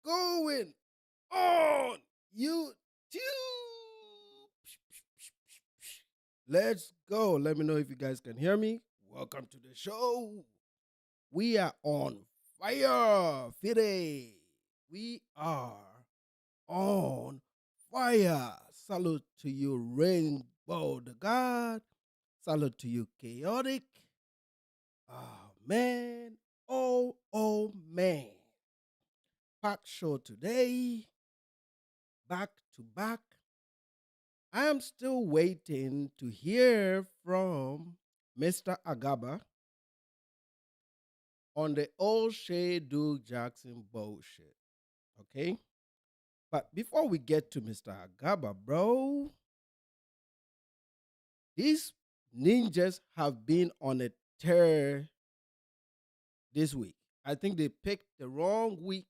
going on YouTube? Let's go. Let me know if you guys can hear me. Welcome to the show. We are on fire today. We are on fire. Salute to you, Rainbow the God. Salute to you, Chaotic. Oh, man. Oh, man. Packed show today. Back to back. I am still waiting to hear from Mr. Agaba on the old Shea Doug Jackson bullshit. Okay? But before we get to Mr. Agaba, bro, these ninjas have been on a tear this week. I think they picked the wrong week,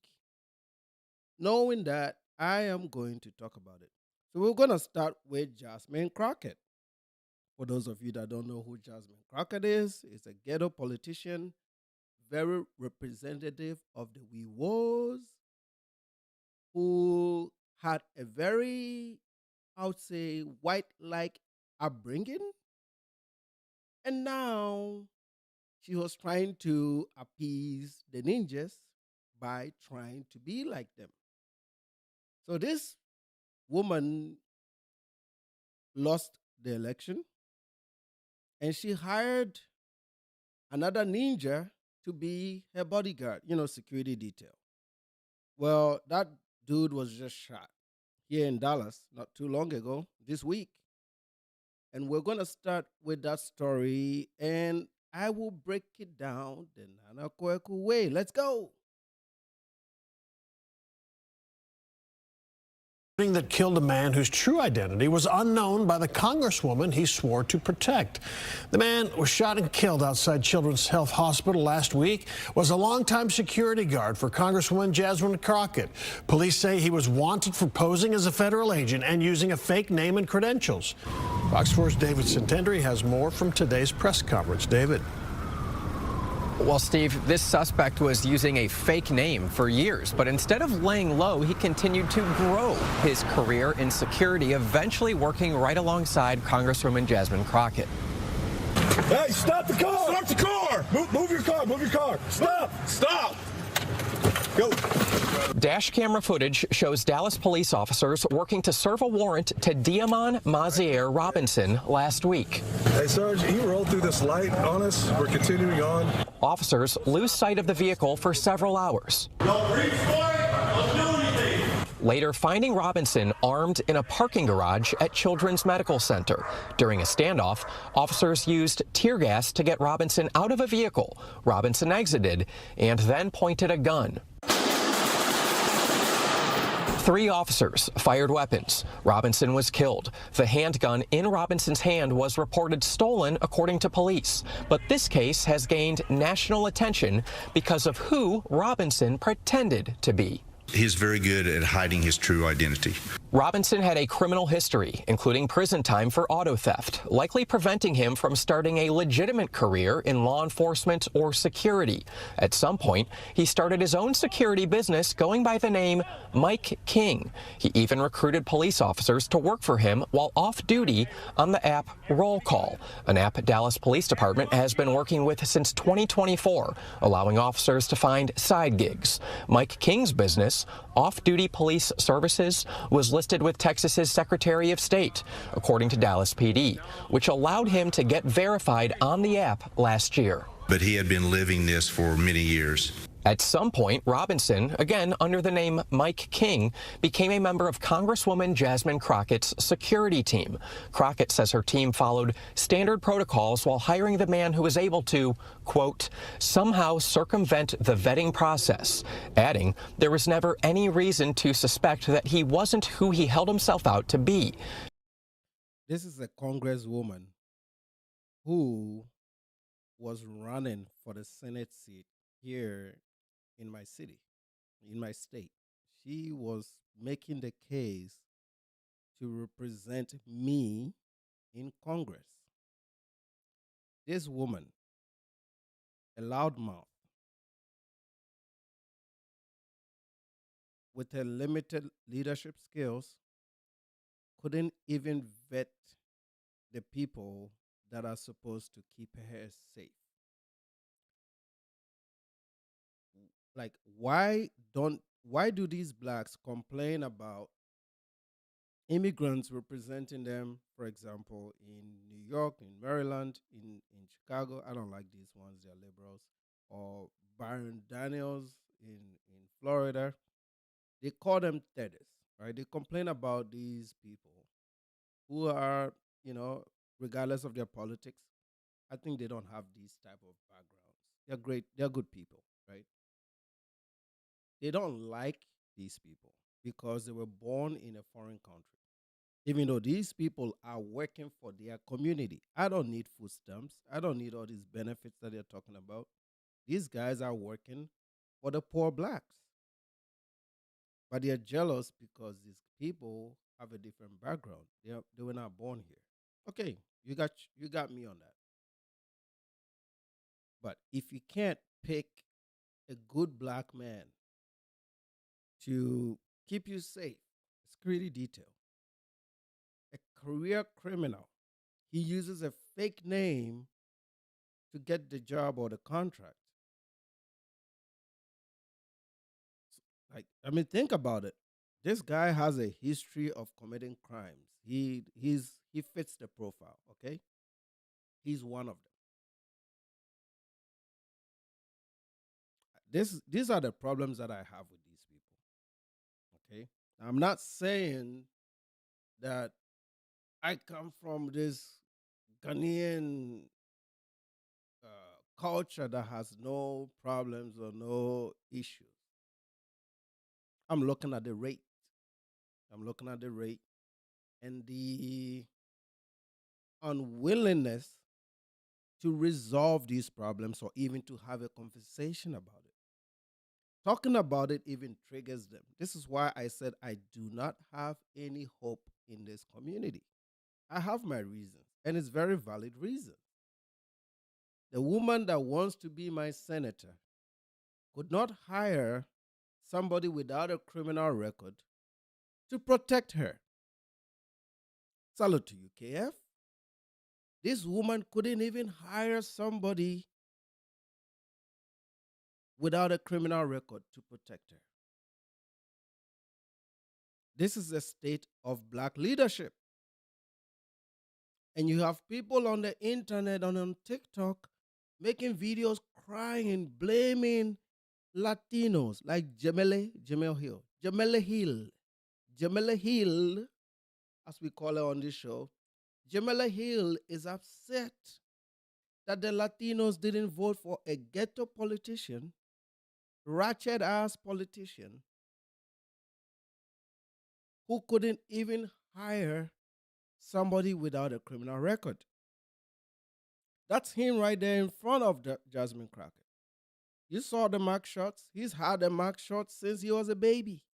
knowing that I am going to talk about it. So we're going to start with Jasmine Crockett. For those of you that don't know who Jasmine Crockett is, it's a ghetto politician, very representative of the We Wars, who had a very, I would say, white-like upbringing. And now she was trying to appease the ninjas by trying to be like them. So this woman lost the election, and she hired another ninja to be her bodyguard, security detail. Well, that dude was just shot here in Dallas not too long ago, this week. And we're going to start with that story, and I will break it down the Nana Kweku way. Let's go. That killed a man whose true identity was unknown by the congresswoman he swore to protect. The man was shot and killed outside Children's Health Hospital last week, was a longtime security guard for Congresswoman Jasmine Crockett. Police say he was wanted for posing as a federal agent and using a fake name and credentials. Fox 4's David Santendry has more from today's press conference. David. Well, Steve, this suspect was using a fake name for years, but instead of laying low, he continued to grow his career in security, eventually working right alongside Congresswoman Jasmine Crockett. Hey, stop the car! Stop the car! Move your car, move your car! Stop! Stop! Go! Dash camera footage shows Dallas police officers working to serve a warrant to Diamon Mazier Robinson last week. Hey, Sarge, can you roll through this light on us? We're continuing on. Officers lose sight of the vehicle for several hours. Don't reach for it. Don't do anything. Later finding Robinson armed in a parking garage at Children's Medical Center. During a standoff, officers used tear gas to get Robinson out of a vehicle. Robinson exited and then pointed a gun. 3 officers fired weapons. Robinson was killed. The handgun in Robinson's hand was reported stolen, according to police. But this case has gained national attention because of who Robinson pretended to be. He's very good at hiding his true identity. Robinson had a criminal history, including prison time for auto theft, likely preventing him from starting a legitimate career in law enforcement or security. At some point, he started his own security business going by the name Mike King. He even recruited police officers to work for him while off duty on the app Roll Call, an app Dallas Police Department has been working with since 2024, allowing officers to find side gigs. Mike King's business, Off-Duty Police Services, was listed with Texas's Secretary of State, according to Dallas PD, which allowed him to get verified on the app last year. But he had been living this for many years. At some point, Robinson, again under the name Mike King, became a member of Congresswoman Jasmine Crockett's security team. Crockett says her team followed standard protocols while hiring the man who was able to, quote, somehow circumvent the vetting process, adding there was never any reason to suspect that he wasn't who he held himself out to be. This is a congresswoman who was running for the Senate seat here in my city, in my state. She was making the case to represent me in Congress. This woman, a loudmouth, with her limited leadership skills, couldn't even vet the people that are supposed to keep her safe. Like, why do these blacks complain about immigrants representing them, for example, in New York, in Maryland, in Chicago? I don't like these ones, they're liberals. Or Byron Daniels in Florida. They call them terrorists, right? They complain about these people who are, you know, regardless of their politics. I think they don't have these type of backgrounds. They're great, they're good people, right? They don't like these people because they were born in a foreign country. Even though these people are working for their community. I don't need food stamps. I don't need all these benefits that they're talking about. These guys are working for the poor blacks. But they're jealous because these people have a different background. They were not born here. Okay, you got me on that. But if you can't pick a good black man to keep you safe, security detail, a career criminal, he uses a fake name to get the job or the contract. Like, I mean, think about it. This guy has a history of committing crimes. He fits the profile, okay? He's one of them. These are the problems that I have with these people. Okay. I'm not saying that I come from this Ghanaian culture that has no problems or no issues. I'm looking at the rate. I'm looking at the rate and the unwillingness to resolve these problems or even to have a conversation about it. Talking about it even triggers them. This is why I said I do not have any hope in this community. I have my reasons, and it's very valid reasons. The woman that wants to be my senator could not hire somebody without a criminal record to protect her. Salute to you, KF. This woman couldn't even hire somebody without a criminal record to protect her. This is a state of black leadership. And you have people on the internet and on TikTok making videos crying and blaming Latinos like Jamel Hill. Jamela Hill, as we call her on this show. Jamela Hill is upset that the Latinos didn't vote for a ghetto politician, ratchet ass politician, who couldn't even hire somebody without a criminal record. That's him right there in front of Jasmine Crockett. You saw the mark shots. He's had the mark shots since he was a baby.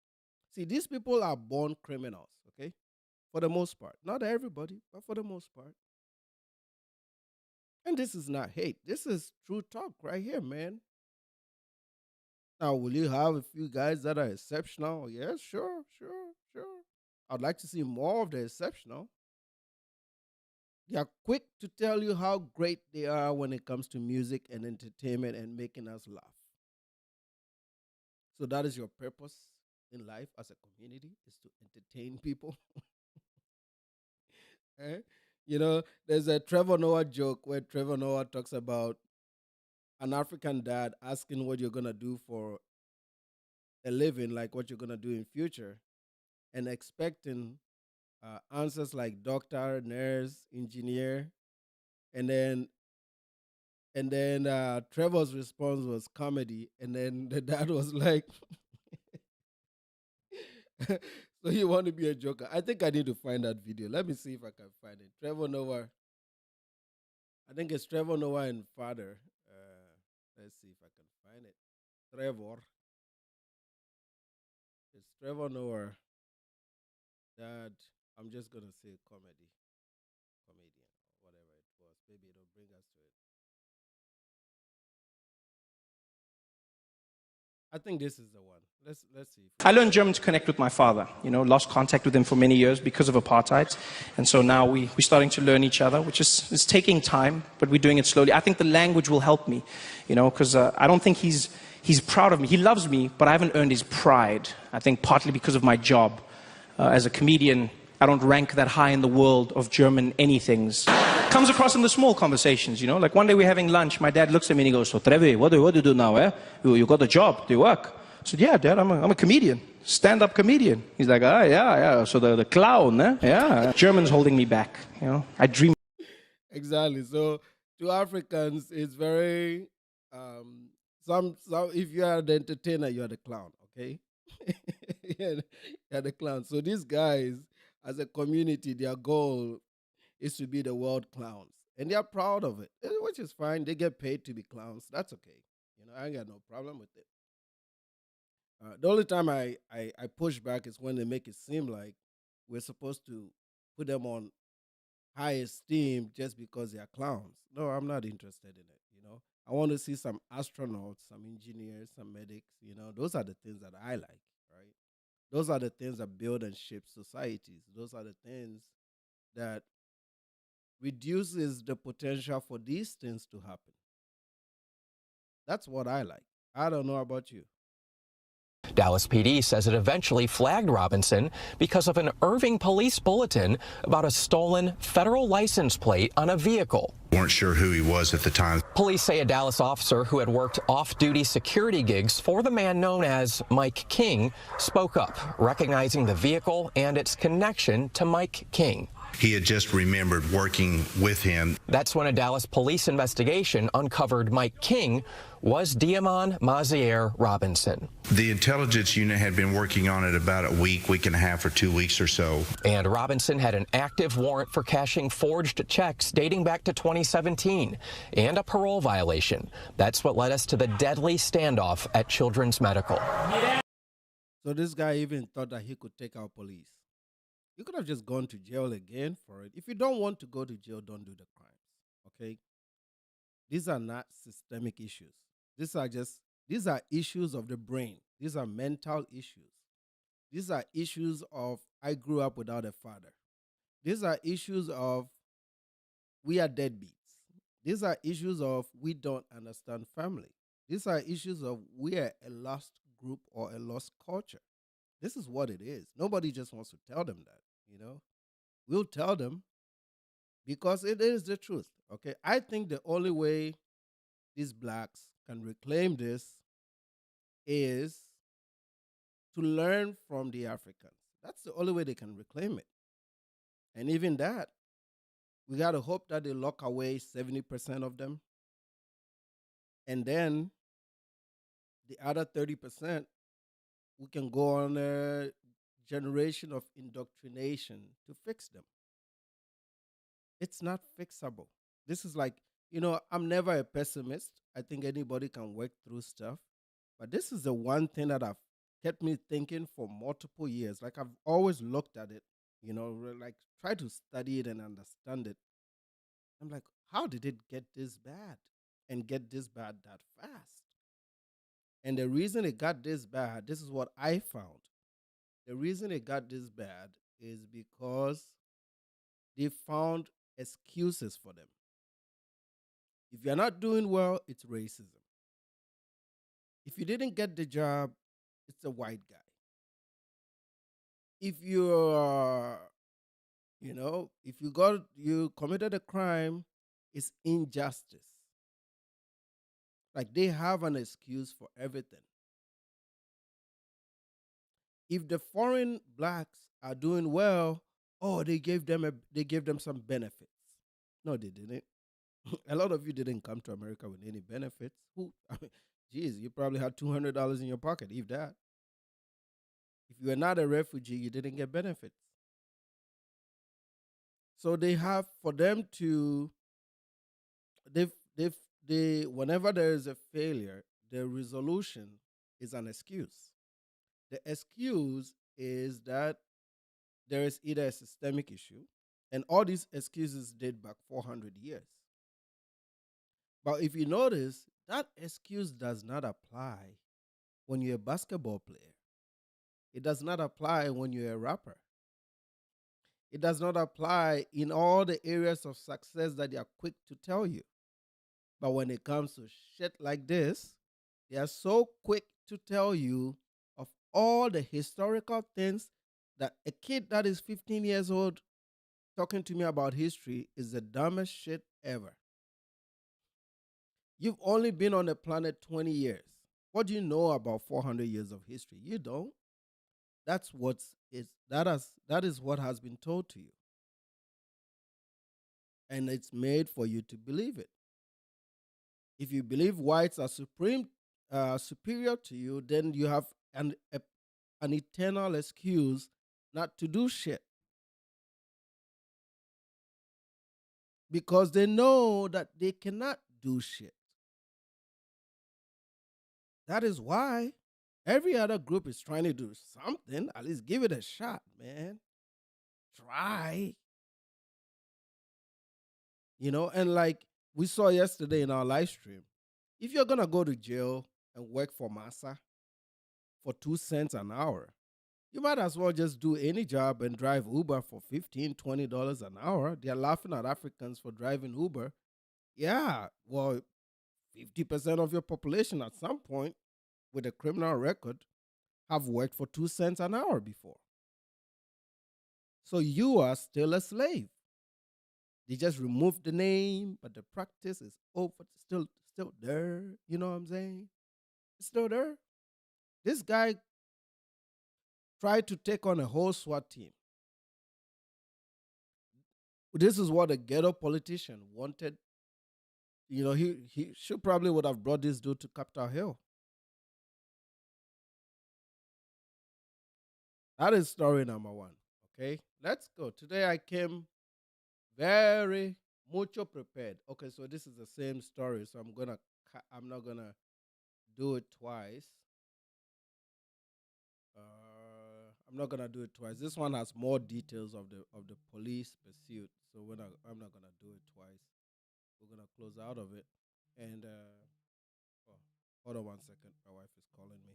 See, these people are born criminals, okay? For the most part. Not everybody, but for the most part. And this is not hate. This is true talk right here, man. Now, will you have a few guys that are exceptional? Yes, sure. I'd like to see more of the exceptional. They are quick to tell you how great they are when it comes to music and entertainment and making us laugh. So that is your purpose in life as a community, is to entertain people. Eh? You know, there's a Trevor Noah joke where Trevor Noah talks about an African dad asking what you're gonna do for a living, like what you're gonna do in future, and expecting answers like doctor, nurse, engineer, and then Trevor's response was comedy, and then the dad was like, "So you want to be a joker?" I think I need to find that video. Let me see if I can find it. Trevor Noah. I think it's Trevor Noah and father. Let's see if I can find it. Trevor. It's Trevor Noah. Dad. I'm just gonna say comedian, or whatever it was. Maybe it'll bring us to it. I think this is the one. Let's see. I learned German to connect with my father, lost contact with him for many years because of apartheid. And so now we're starting to learn each other, which is taking time, but we're doing it slowly. I think the language will help me, because I don't think he's proud of me. He loves me, but I haven't earned his pride. I think partly because of my job. As a comedian, I don't rank that high in the world of German anythings. Comes across in the small conversations, like one day we're having lunch, my dad looks at me and he goes, "So Trevi, what do you do now, eh? You got a job, do you work?" I said, "Yeah, Dad, I'm a comedian, stand-up comedian." He's like, "Ah, yeah, so the clown, eh? Yeah." German's holding me back, I dream. Exactly. So to Africans, it's very some if you are the entertainer, you are the clown. Okay, you are the clown. So these guys, as a community, their goal is to be the world clowns, and they are proud of it, which is fine. They get paid to be clowns. That's okay. I ain't got no problem with it. The only time I push back is when they make it seem like we're supposed to put them on high esteem just because they are clowns. No, I'm not interested in it. I want to see some astronauts, some engineers, some medics. Those are the things that I like, right? Those are the things that build and shape societies. Those are the things that reduces the potential for these things to happen. That's what I like. I don't know about you. Dallas PD says it eventually flagged Robinson because of an Irving police bulletin about a stolen federal license plate on a vehicle. Weren't sure who he was at the time. Police say a Dallas officer who had worked off-duty security gigs for the man known as Mike King spoke up, recognizing the vehicle and its connection to Mike King. He had just remembered working with him. That's when a Dallas police investigation uncovered Mike King was Diamond Maziere Robinson. The intelligence unit had been working on it about a week and a half, or 2 weeks or so. And Robinson had an active warrant for cashing forged checks dating back to 2017 and a parole violation. That's what led us to the deadly standoff at Children's Medical. So this guy even thought that he could take out police. You could have just gone to jail again for it. If you don't want to go to jail, don't do the crimes. Okay? These are not systemic issues. These are issues of the brain. These are mental issues. These are issues of I grew up without a father. These are issues of we are deadbeats. These are issues of we don't understand family. These are issues of we are a lost group or a lost culture. This is what it is. Nobody just wants to tell them that, We'll tell them because it is the truth, okay? I think the only way these blacks can reclaim this is to learn from the Africans. That's the only way they can reclaim it. And even that, we got to hope that they lock away 70% of them. And then the other 30%, we can go on a generation of indoctrination to fix them. It's not fixable. This is like, I'm never a pessimist. I think anybody can work through stuff. But this is the one thing that I've kept me thinking for multiple years. Like I've always looked at it, like try to study it and understand it. I'm like, how did it get this bad and get this bad that fast? And the reason it got this bad, this is what I found. The reason it got this bad is because they found excuses for them. If you're not doing well, it's racism. If you didn't get the job, it's a white guy. If you're, if you committed a crime, it's injustice. Like they have an excuse for everything. If the foreign blacks are doing well, they gave them some benefits. No, they didn't. A lot of you didn't come to America with any benefits. Geez, you probably had $200 in your pocket, if that. If you were not a refugee, you didn't get benefits. So they have for them to. They whenever there is a failure, the resolution is an excuse. The excuse is that there is either a systemic issue, and all these excuses date back 400 years. But if you notice, that excuse does not apply when you're a basketball player. It does not apply when you're a rapper. It does not apply in all the areas of success that they are quick to tell you. But when it comes to shit like this, they are so quick to tell you of all the historical things that a kid that is 15 years old talking to me about history is the dumbest shit ever. You've only been on the planet 20 years. What do you know about 400 years of history? You don't. That is what has been told to you. And it's made for you to believe it. If you believe whites are superior to you, then you have an eternal excuse not to do shit. Because they know that they cannot do shit. That is why every other group is trying to do something. At least give it a shot, man. Try. And like we saw yesterday in our live stream, if you're going to go to jail and work for massa for 2 cents an hour, you might as well just do any job and drive Uber for $15, $20 an hour. They're laughing at Africans for driving Uber. Yeah, well, 50% of your population at some point with a criminal record have worked for 2 cents an hour before. So you are still a slave. They just removed the name, but the practice is still there. You know what I'm saying? It's still there. This guy tried to take on a whole SWAT team. This is what a ghetto politician wanted. He should probably would have brought this dude to Capitol Hill. That is story number 1. Okay, let's go. Today I came very mucho prepared. Okay, so this is the same story, so I'm not gonna do it twice. I'm not gonna do it twice. This one has more details of the police pursuit, so I'm not gonna do it twice. We're gonna close out of it, and hold on 1 second. My wife is calling me.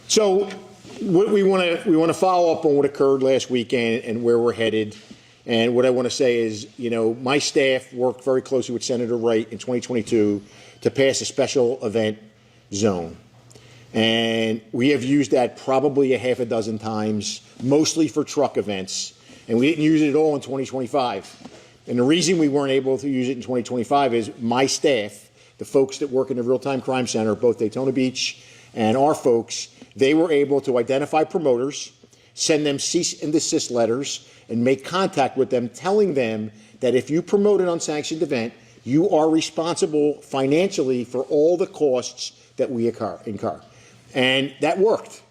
So what we want to follow up on what occurred last weekend and where we're headed. And what I want to say is, my staff worked very closely with Senator Wright in 2022 to pass a special event zone. And we have used that probably a half a dozen times, mostly for truck events. And we didn't use it at all in 2025. And the reason we weren't able to use it in 2025 is my staff, the folks that work in the Real-Time Crime Center, both Daytona Beach and our folks, they were able to identify promoters, send them cease and desist letters, and make contact with them, telling them that if you promote an unsanctioned event, you are responsible financially for all the costs that we incur. And that worked.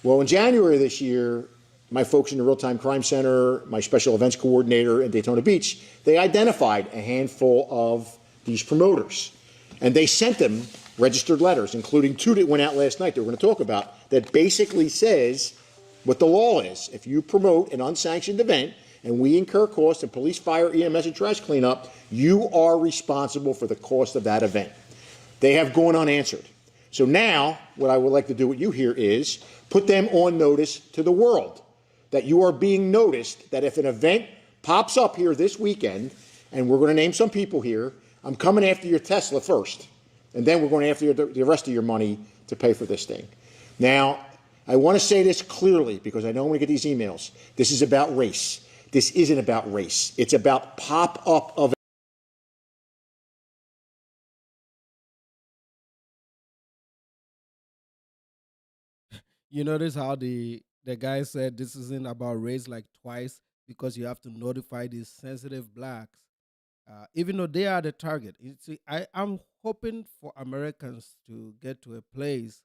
Well, in January of this year, my folks in the Real-Time Crime Center, my special events coordinator in Daytona Beach, they identified a handful of these promoters. And they sent them registered letters, including 2 that went out last night that we're going to talk about, that basically says what the law is. If you promote an unsanctioned event and we incur costs in police, fire, EMS, and trash cleanup, you are responsible for the cost of that event. They have gone unanswered. So now what I would like to do with you here is put them on notice to the world that you are being noticed, that if an event pops up here this weekend and we're going to name some people here. I'm coming after your Tesla first, and then we're going after the rest of your money to pay for this thing. Now, I want to say this clearly because I know I'm going to get these emails. This is about race. This isn't about race. It's about pop-up of. You notice how the guy said this isn't about race like twice because you have to notify these sensitive blacks, even though they are the target. You see, I'm hoping for Americans to get to a place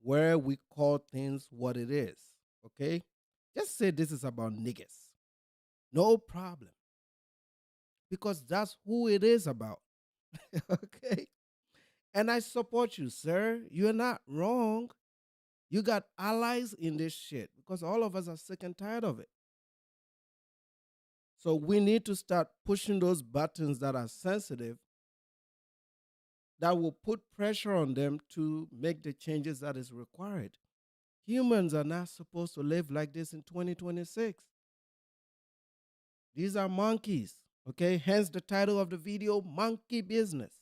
where we call things what it is. Okay, just say this is about niggas, no problem, because that's who it is about. Okay, and I support you, sir. You're not wrong. You got allies in this shit because all of us are sick and tired of it. So we need to start pushing those buttons that are sensitive that will put pressure on them to make the changes that is required. Humans are not supposed to live like this in 2026. These are monkeys, okay? Hence the title of the video, Monkey Business.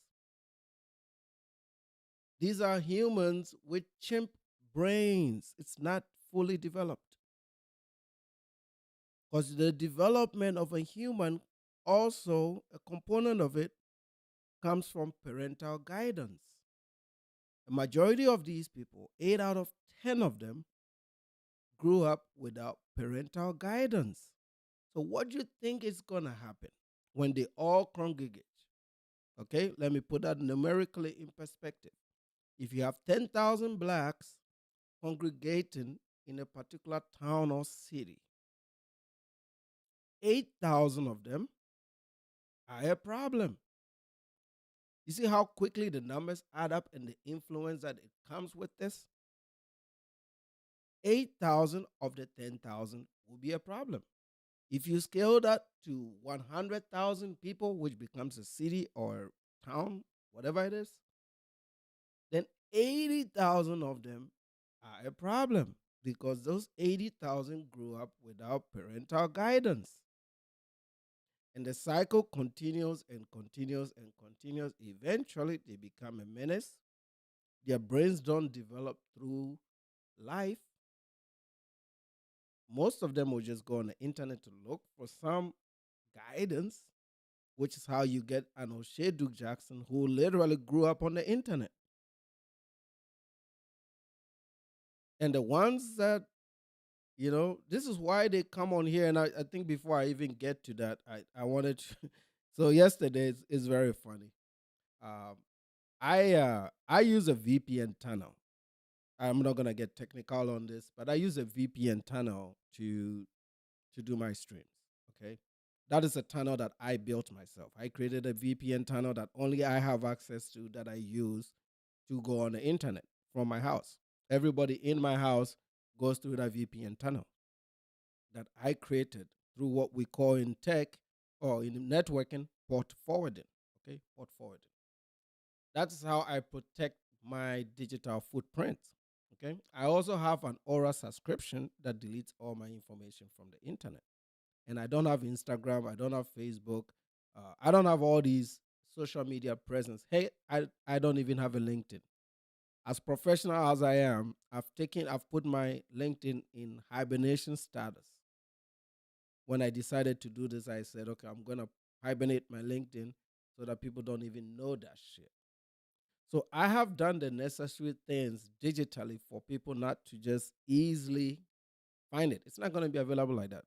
These are humans with chimp brains. It's not fully developed. Because the development of a human, also a component of it, comes from parental guidance. The majority of these people, 8 out of 10 of them, grew up without parental guidance. So what do you think is going to happen when they all congregate? Okay, let me put that numerically in perspective. If you have 10,000 blacks congregating in a particular town or city, 8,000 of them are a problem. You see how quickly the numbers add up and the influence that it comes with this? 8,000 of the 10,000 will be a problem. If you scale that to 100,000 people, which becomes a city or town, whatever it is, then 80,000 of them are a problem because those 80,000 grew up without parental guidance. And the cycle continues and continues and continues. Eventually, they become a menace. Their brains don't develop through life. Most of them will just go on the internet to look for some guidance, which is how you get an O'Shea Duke Jackson who literally grew up on the internet. And the ones that, this is why they come on here. And I think before I even get to that, I wanted to. So yesterday is very funny. Um, I use a VPN tunnel. I'm not gonna get technical on this, but I use a VPN tunnel to do my streams. Okay, that is a tunnel that I built myself. I created a VPN tunnel that only I have access to, that I use to go on the internet from my house. Everybody in my house goes through that VPN tunnel that I created through what we call in tech or in networking port forwarding. Okay, port forwarding. That's how I protect my digital footprint. Okay. I also have an Aura subscription that deletes all my information from the internet. And I don't have Instagram. I don't have Facebook. I don't have all these social media presence. Hey, I don't even have a LinkedIn. As professional as I am, I've put my LinkedIn in hibernation status. When I decided to do this, I said, okay, I'm gonna hibernate my LinkedIn so that people don't even know that shit. So I have done the necessary things digitally for people not to just easily find it. It's not going to be available like that.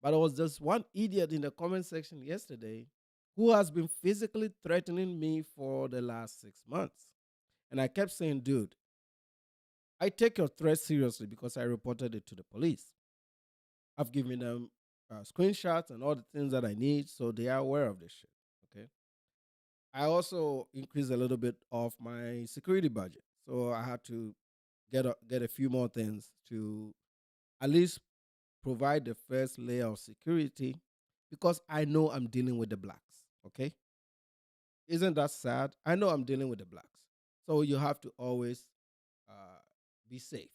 But there was just one idiot in the comment section yesterday who has been physically threatening me for the last 6 months. And I kept saying, dude, I take your threat seriously because I reported it to the police. I've given them screenshots and all the things that I need, so they are aware of this shit. Okay. I also increased a little bit of my security budget. So I had to get a few more things to at least provide the first layer of security because I know I'm dealing with the blacks. Okay? Isn't that sad? I know I'm dealing with the blacks. So you have to always be safe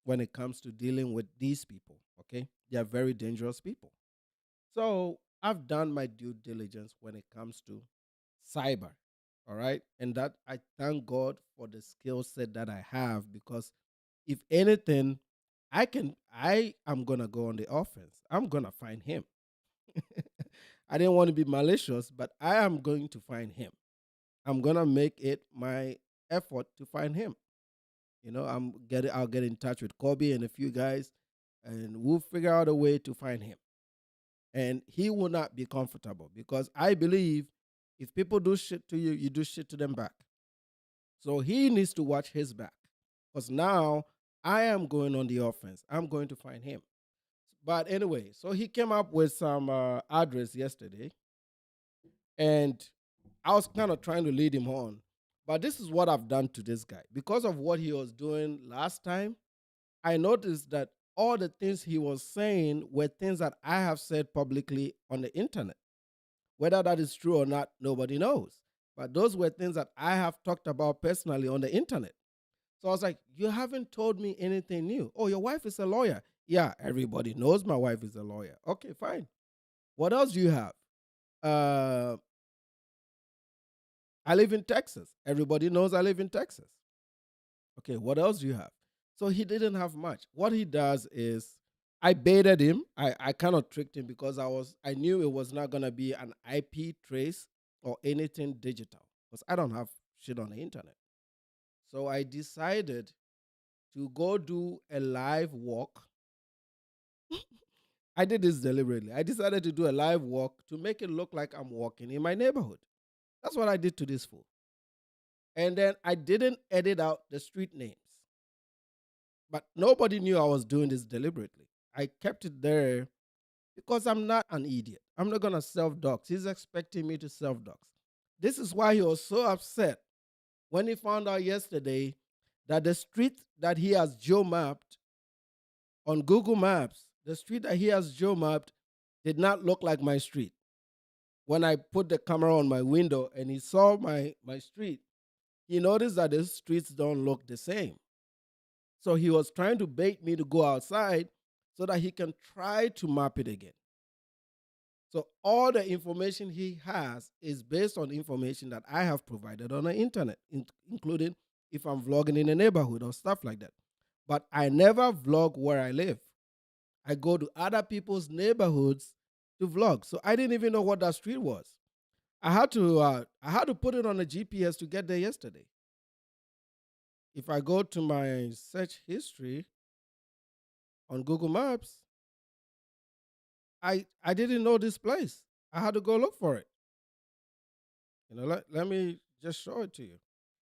when it comes to dealing with these people. Okay? They are very dangerous people. So I've done my due diligence when it comes to cyber. All right. And that I thank God for the skill set that I have, because if anything, I am gonna go on the offense. I'm gonna find him. I didn't want to be malicious, but I am going to find him. I'm gonna make it my effort to find him. I'll get in touch with Kobe and a few guys, and we'll figure out a way to find him. And he will not be comfortable, because I believe if people do shit to you, you do shit to them back. So he needs to watch his back, because now I am going on the offense. I'm going to find him. But anyway, so he came up with some address yesterday, and I was kind of trying to lead him on. But this is what I've done to this guy. Because of what he was doing last time, I noticed that all the things he was saying were things that I have said publicly on the internet. Whether that is true or not, nobody knows. But those were things that I have talked about personally on the internet. So I was like, you haven't told me anything new. Oh, your wife is a lawyer. Yeah, everybody knows my wife is a lawyer. Okay, fine. What else do you have? I live in Texas. Everybody knows I live in Texas. Okay, what else do you have? So he didn't have much. What he does is, I baited him. I kind of tricked him, because I knew it was not gonna be an IP trace or anything digital, because I don't have shit on the internet. So I decided to go do a live walk. I did this deliberately. I decided to do a live walk to make it look like I'm walking in my neighborhood. That's what I did to this fool. And then I didn't edit out the street names. But nobody knew I was doing this deliberately. I kept it there because I'm not an idiot. I'm not going to self-dox. He's expecting me to self-dox. This is why he was so upset when he found out yesterday that the street that he has geo-mapped on Google Maps, the street that he has geo-mapped did not look like my street. When I put the camera on my window and he saw my street, he noticed that the streets don't look the same. So he was trying to bait me to go outside so that he can try to map it again. So all the information he has is based on information that I have provided on the internet, including if I'm vlogging in a neighborhood or stuff like that. But I never vlog where I live. I go to other people's neighborhoods to vlog. So I didn't even know what that street was. I had to put it on a GPS to get there yesterday. If I go to my search history on Google Maps, I didn't know this place. I had to go look for it. Let me just show it to you.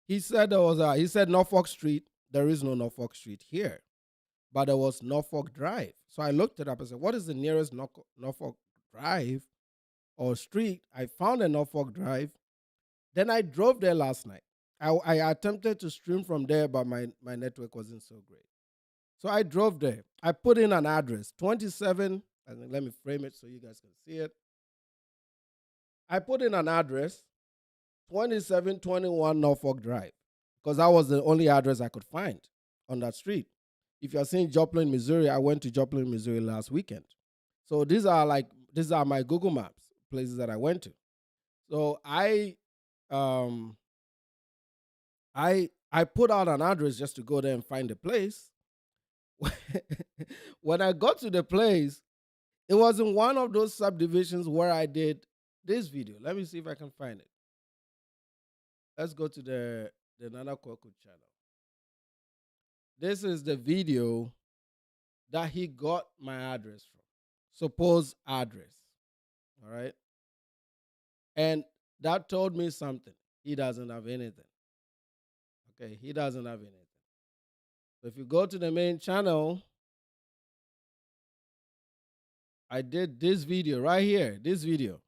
He said he said Norfolk Street. There is no Norfolk Street here, but there was Norfolk Drive. So I looked it up and said, what is the nearest Norfolk Drive or street? I found a Norfolk Drive. Then I drove there last night. I attempted to stream from there, but my network wasn't so great. So I drove there. I put in an address, 27, and let me frame it so you guys can see it. I put in an address, 2721 Norfolk Drive, because that was the only address I could find on that street. If you're seeing Joplin, Missouri, I went to Joplin, Missouri last weekend. So these are my Google Maps, places that I went to. So I put out an address just to go there and find the place. When I got to the place, it was in one of those subdivisions where I did this video. Let me see if I can find it. Let's go to the Nana Kwaku channel. This is the video that he got my address from. Supposed address. All right. And that told me something. He doesn't have anything. Okay, he doesn't have anything. So if you go to the main channel, I did this video right here, this video.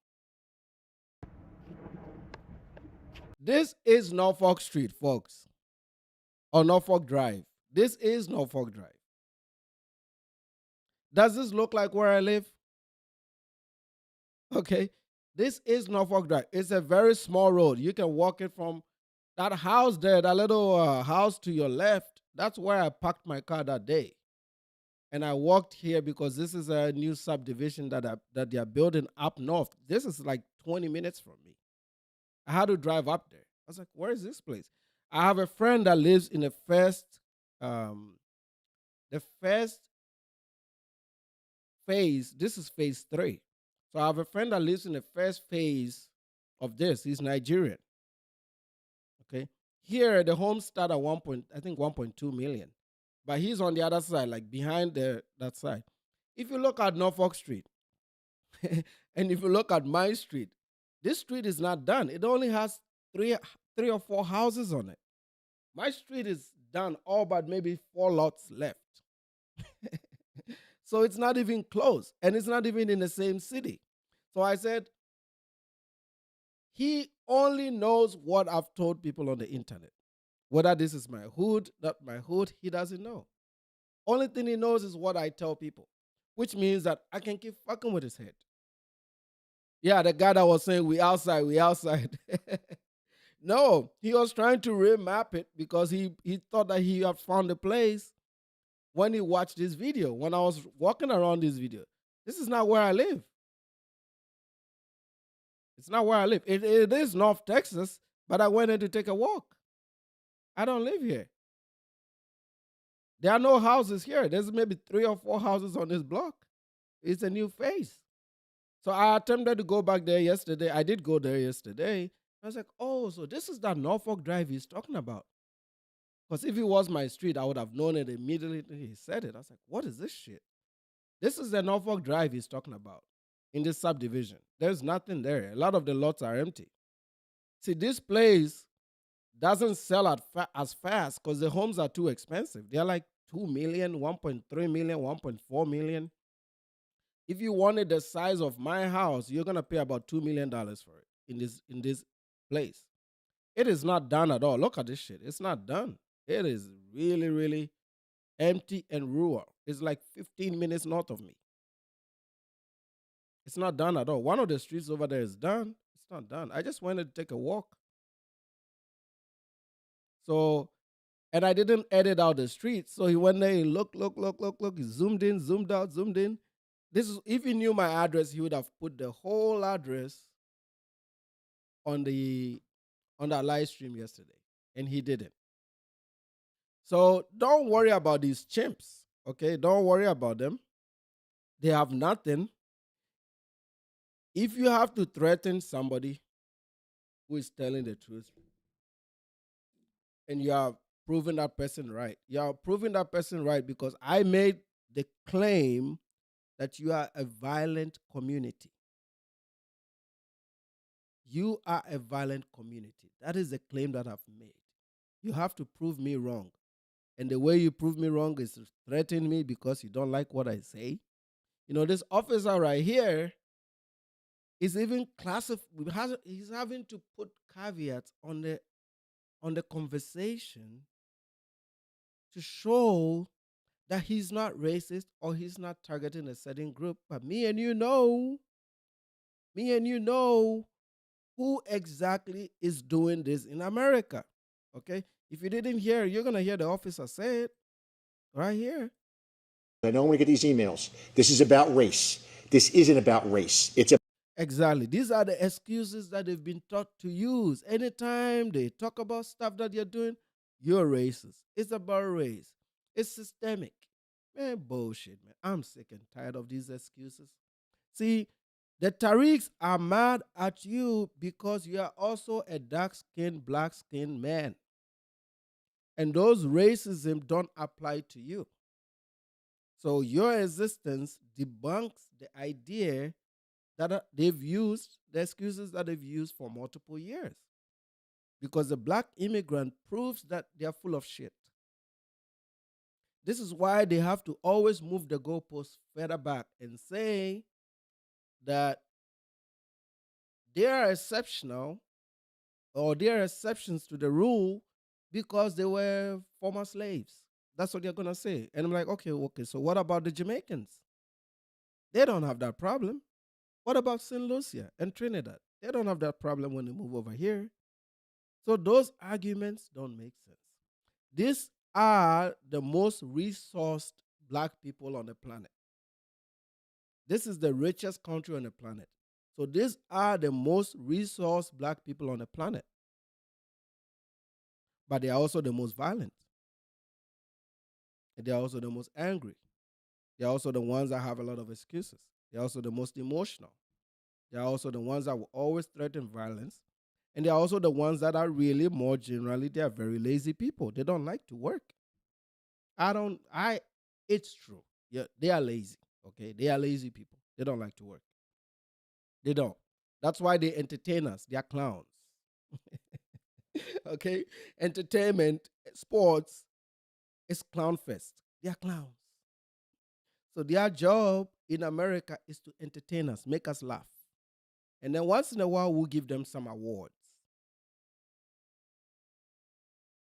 This is Norfolk Street, folks, or Norfolk Drive. This is Norfolk Drive. Does this look like where I live? Okay, this is Norfolk Drive. It's a very small road. You can walk it from that house there, that little house to your left. That's where I parked my car that day. And I walked here because this is a new subdivision that they are building up north. This is like 20 minutes from me. I had to drive up there. I was like, where is this place? I have a friend that lives in um, the first phase. This is phase 3. So I have a friend that lives in the first phase of this. He's Nigerian. Okay. Here, the homes start at 1.2 million. But he's on the other side, like behind that side. If you look at Norfolk Street, and if you look at my street, this street is not done. It only has three or four houses on it. My street is done, all but maybe 4 lots left. So it's not even close, and it's not even in the same city. So I said, he only knows what I've told people on the internet. Whether this is my hood, not my hood, he doesn't know. Only thing he knows is what I tell people, which means that I can keep fucking with his head. Yeah, the guy that was saying, we outside. No, he was trying to remap it because he thought that he had found a place when he watched this video, when I was walking around this video. This is not where I live. It's not where I live. It is North Texas, but I went in to take a walk. I don't live here. There are no houses here. There's maybe 3 or 4 houses on this block. It's a new face. So I attempted to go back there yesterday. I did go there yesterday. I was like, oh, so this is that Norfolk Drive he's talking about. Because if it was my street, I would have known it immediately. He said it. I was like, what is this shit? This is the Norfolk Drive he's talking about in this subdivision. There's nothing there. A lot of the lots are empty. See, this place doesn't sell as fast because the homes are too expensive. They're like 2 million, 1.3 million, 1.4 million. If you wanted the size of my house, you're gonna pay about $2 million for it in this place. It is not done at all. Look at this shit. It's not done. It is really, really empty and rural. It's like 15 minutes north of me. It's not done at all. One of the streets over there is done. It's not done. I just wanted to take a walk. So, and I didn't edit out the street. So he went there, he look. He zoomed in, zoomed out, zoomed in. This is, if he knew my address, he would have put the whole address on that live stream yesterday. And he didn't. So don't worry about these chimps. Okay? Don't worry about them. They have nothing. If you have to threaten somebody who is telling the truth, and you are proving that person right, you are proving that person right because I made the claim that you are a violent community. You are a violent community. That is the claim that I've made. You have to prove me wrong. And the way you prove me wrong is to threaten me because you don't like what I say. You know, this officer right here is even he's having to put caveats on the conversation to show that he's not racist or he's not targeting a certain group. But me and you know who exactly is doing this in America. Okay? If you didn't hear, you're going to hear the officer say it right here. I know when we get these emails, this is about race. This isn't about race. Exactly. These are the excuses that they've been taught to use. Anytime they talk about stuff that you're doing, you're racist. It's about race. It's systemic. Man, bullshit, man. I'm sick and tired of these excuses. See, the Tariqs are mad at you because you are also a dark-skinned, black-skinned man. And those racism don't apply to you. So your existence debunks the idea that they've used, the excuses that they've used for multiple years. Because the black immigrant proves that they're full of shit. This is why they have to always move the goalposts further back and say that they are exceptional or they are exceptions to the rule because they were former slaves. That's what they're going to say. And I'm like, okay, so what about the Jamaicans? They don't have that problem. What about St. Lucia and Trinidad? They don't have that problem when they move over here. So those arguments don't make sense. These are the most resourced black people on the planet. This is the richest country on the planet. So these are the most resource black people on the planet. But they are also the most violent. And they are also the most angry. They are also the ones that have a lot of excuses. They are also the most emotional. They are also the ones that will always threaten violence. And they are also the ones that are really, more generally, they are very lazy people. They don't like to work. It's true. Yeah, they are lazy. Okay. They are lazy people. They don't like to work. They don't. That's why they entertain us. They are clowns. Okay. Entertainment, sports, it's clown fest. They are clowns. So their job in America is to entertain us, make us laugh. And then once in a while, we'll give them some awards.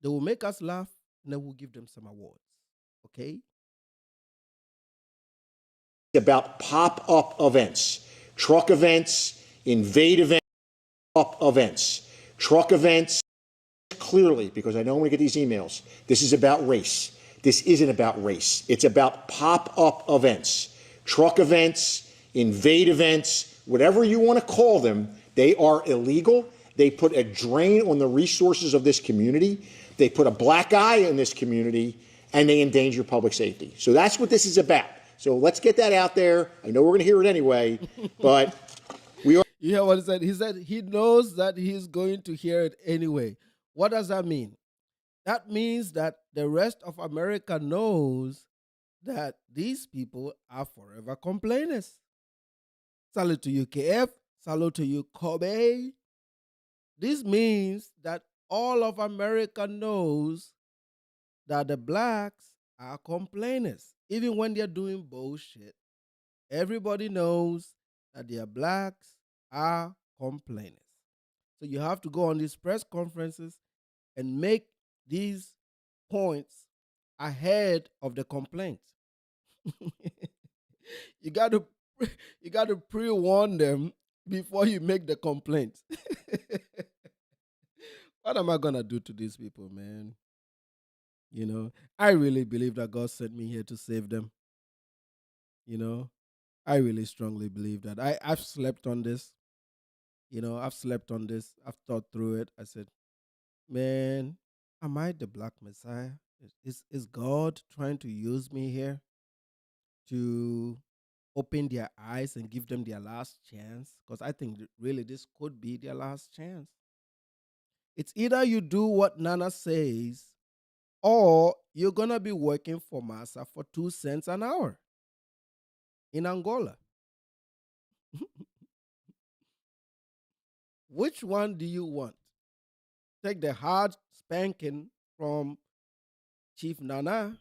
They will make us laugh, and then we'll give them some awards. Okay? About pop-up events, truck events, invade events, pop-up events, truck events. Clearly, because I know when we get these emails, this is about race. This isn't about race. It's about pop-up events, truck events, invade events, whatever you want to call them. They are illegal. They put a drain on the resources of this community. They put a black eye in this community, and they endanger public safety. So that's what this is about. So let's get that out there. I know we're going to hear it anyway, but we are. You hear what he said? He said he knows that he's going to hear it anyway. What does that mean? That means that the rest of America knows that these people are forever complainers. Salute to you, KF. Salute to you, Kobe. This means that all of America knows that the blacks are complainers. Even when they're doing bullshit, everybody knows that the blacks are complainers. So you have to go on these press conferences and make these points ahead of the complaint. You got to pre-warn them before you make the complaint. What am I gonna do to these people, man? You know, I really believe that God sent me here to save them. You know, I really strongly believe that. I've slept on this. You know, I've slept on this. I've thought through it. I said, man, am I the black messiah? Is God trying to use me here to open their eyes and give them their last chance? Because I think really this could be their last chance. It's either you do what Nana says, or you're going to be working for Massa for 2 cents an hour in Angola. Which one do you want? Take the hard spanking from Chief Nana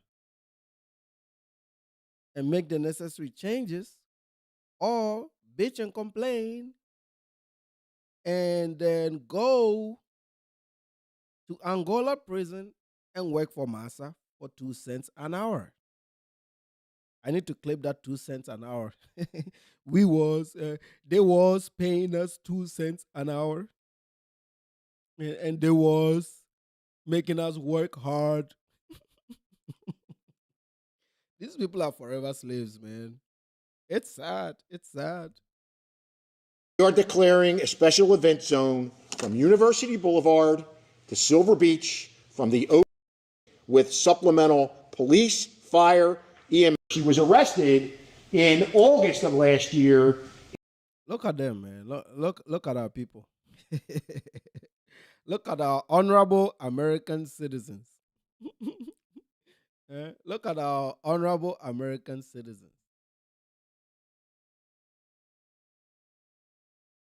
and make the necessary changes, or bitch and complain and then go to Angola prison and work for Massa for 2 cents an hour. I need to clip that 2 cents an hour. They was paying us 2 cents an hour, and they was making us work hard. These people are forever slaves, man. It's sad. It's sad. We are declaring a special event zone from University Boulevard to Silver Beach, from the ocean, with supplemental police, fire, EMS. She was arrested in August of last year. Look at them, man. Look at our people. Look at our honorable American citizens. Look at our honorable American citizens.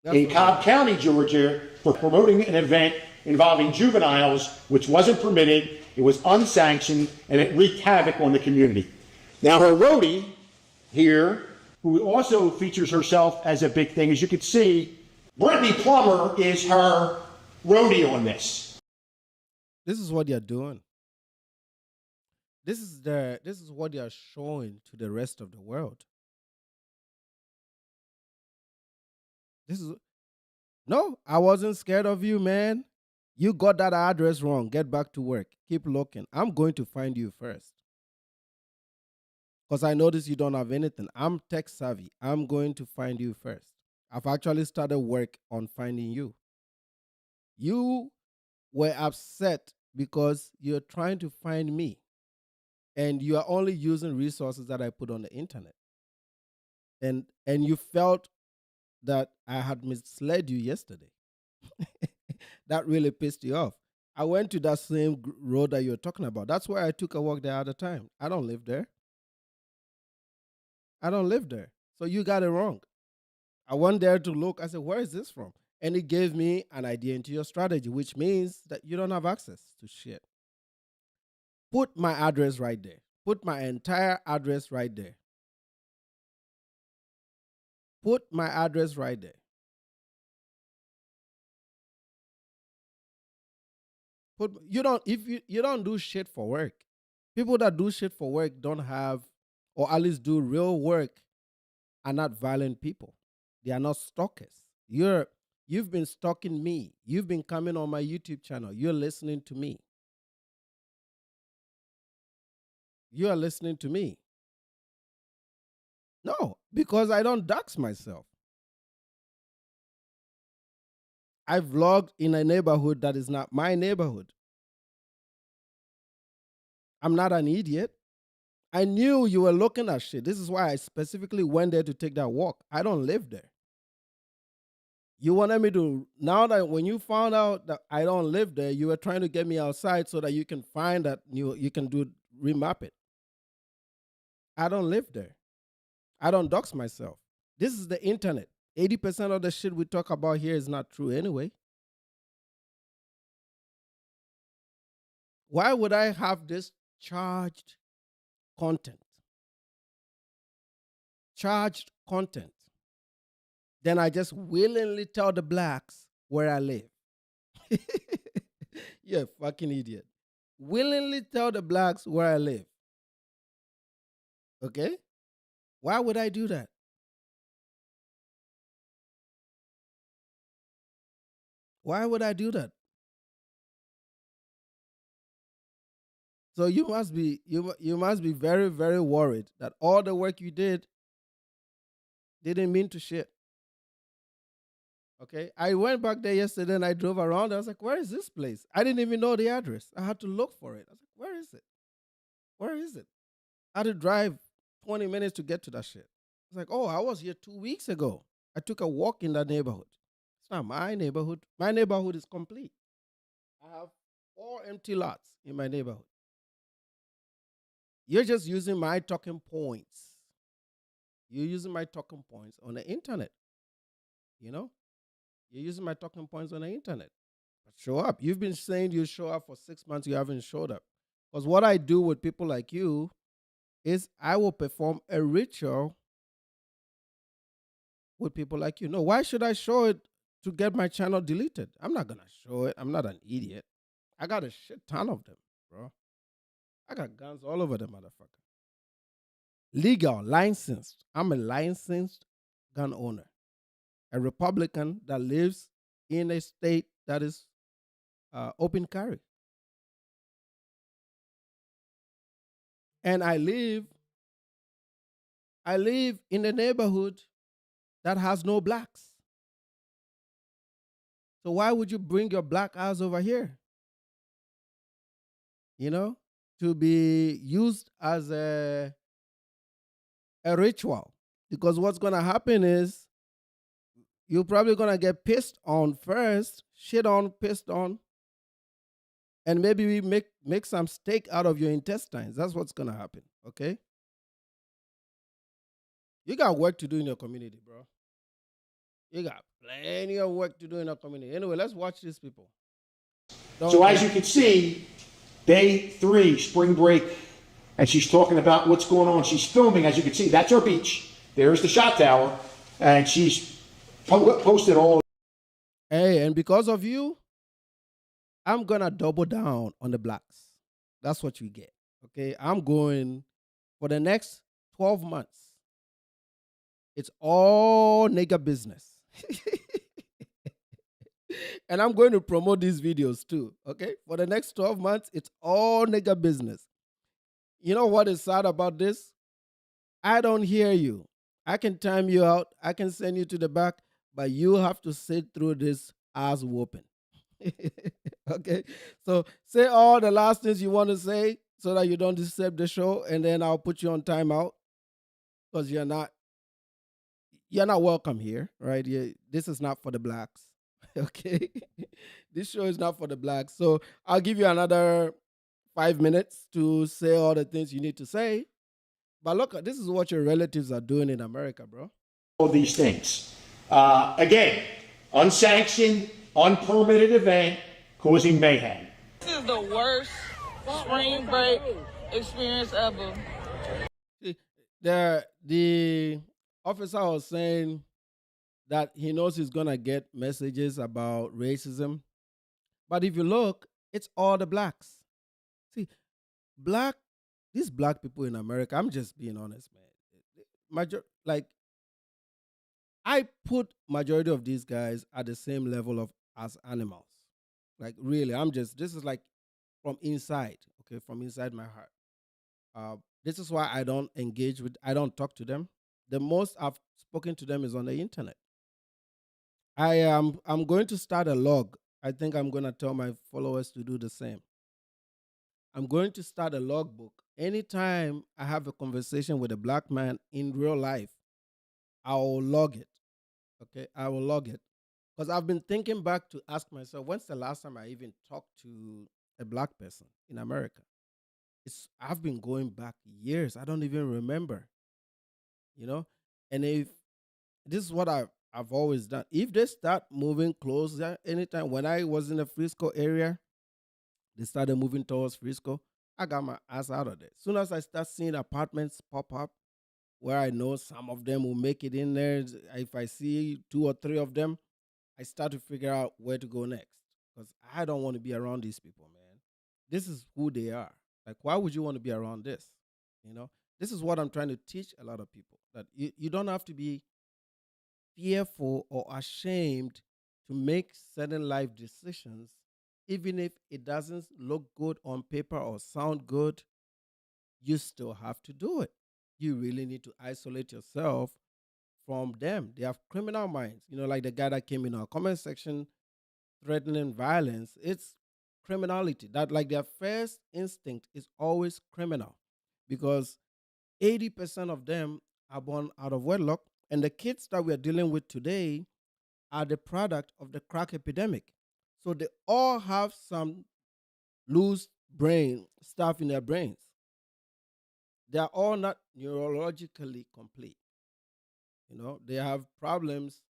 In Cobb County, Georgia, for promoting an event involving juveniles, which wasn't permitted, it was unsanctioned, and it wreaked havoc on the community. Now, her roadie here, who also features herself as a big thing, as you can see, Brittany Plummer is her roadie on this. This is what they're doing. This is what they are showing to the rest of the world. No, I wasn't scared of you, man. You got that address wrong. Get back to work. Keep looking. I'm going to find you first. because I notice you don't have anything. I'm tech savvy. I'm going to find you first. I've actually started work on finding you. You were upset because you're trying to find me, and you are only using resources that I put on the internet. And you felt that I had misled you yesterday. That really pissed you off. I went to that same road that you're talking about. That's why I took a walk there at the time. I don't live there. I don't live there. So you got it wrong. I went there to look. I said, where is this from? And it gave me an idea into your strategy, which means that you don't have access to shit. Put my address right there. Put my entire address right there. Put my address right there. If you don't do shit for work. People that do shit for work don't have, or at least do real work, are not violent people. They are not stalkers. You've been stalking me. You've been coming on my YouTube channel. You're listening to me. You are listening to me. No, because I don't dox myself. I vlogged in a neighborhood that is not my neighborhood. I'm not an idiot. I knew you were looking at shit. This is why I specifically went there to take that walk. I don't live there. You wanted me to, now that when you found out that I don't live there, you were trying to get me outside so that you can find that you can remap it. I don't live there. I don't dox myself. This is the internet. 80% of the shit we talk about here is not true anyway. Why would I have this charged content? Charged content. Then I just willingly tell the blacks where I live. You're a fucking idiot. Willingly tell the blacks where I live. Okay? Why would I do that? Why would I do that? So you must be very, very worried that all the work you did didn't mean to shit. Okay? I went back there yesterday and I drove around. I was like, where is this place? I didn't even know the address. I had to look for it. I was like, where is it? Where is it? I had to drive 20 minutes to get to that shit. It's like, oh, I was here 2 weeks ago. I took a walk in that neighborhood. It's not my neighborhood. My neighborhood is complete. I have 4 empty lots in my neighborhood. You're just using my talking points. You're using my talking points on the internet. You know? You're using my talking points on the internet. But show up. You've been saying you show up for 6 months. You haven't showed up. Because what I do with people like you is I will perform a ritual with people like you. No, why should I show it to get my channel deleted? I'm not going to show it. I'm not an idiot. I got a shit ton of them, bro. I got guns all over the motherfucker. Legal, licensed. I'm a licensed gun owner. A Republican that lives in a state that is open carry. And I live in a neighborhood that has no blacks. So why would you bring your black ass over here? You know, to be used as a ritual. Because what's going to happen is you're probably going to get pissed on first, shit on, pissed on, and maybe we make some steak out of your intestines. That's what's going to happen, okay? You got work to do in your community, bro. You got plenty of work to do in our community. Anyway, let's watch these people. So as you can see, day 3, spring break, and she's talking about what's going on. She's filming, as you can see. That's our beach. There's the shot tower, and she's posted all. Hey, and because of you, I'm going to double down on the blacks. That's what you get, okay? I'm going for the next 12 months. It's all nigger business. And I'm going to promote these videos too, okay? For the next 12 months, it's all nigger business. You know what is sad about this? I don't hear you. I can time you out. I can send you to the back, but you have to sit through this ass whooping. Okay. So say all the last things you want to say so that you don't disturb the show, and then I'll put you on timeout because you're not welcome here, right? This is not for the blacks. Okay. This show is not for the blacks. So I'll give you another 5 minutes to say all the things you need to say. But look, this is what your relatives are doing in America, bro. All these things. Again, unsanctioned, unpermitted event causing mayhem. This is the worst spring break experience ever. See, the officer was saying that he knows he's gonna get messages about racism, but if you look, it's all the blacks. See, these black people in America. I'm just being honest, man. Like I put majority of these guys at the same level of as animals. Like really, this is like from inside, okay, from inside my heart. This is why I don't talk to them. The most I've spoken to them is on the internet. I'm going to start a log. I think I'm going to tell my followers to do the same. I'm going to start a logbook. Anytime I have a conversation with a black man in real life, I will log it. Okay, I will log it. Because I've been thinking back to ask myself, when's the last time I even talked to a black person in America? I've been going back years. I don't even remember. You know? And if this is what I've always done. If they start moving closer anytime, when I was in the Frisco area, they started moving towards Frisco, I got my ass out of there. As soon as I start seeing apartments pop up where I know some of them will make it in there, if I see 2 or 3 of them, I start to figure out where to go next. Because I don't want to be around these people, man. This is who they are. Like, why would you want to be around this? You know, this is what I'm trying to teach a lot of people, that you don't have to be fearful or ashamed to make certain life decisions, even if it doesn't look good on paper or sound good. You still have to do it. You really need to isolate yourself from them. They have criminal minds. You know, like the guy that came in our comment section threatening violence. It's criminality. That like their first instinct is always criminal, because 80% of them are born out of wedlock, and the kids that we are dealing with today are the product of the crack epidemic. So they all have some loose brain stuff in their brains. They are all not neurologically complete. You know, they have problems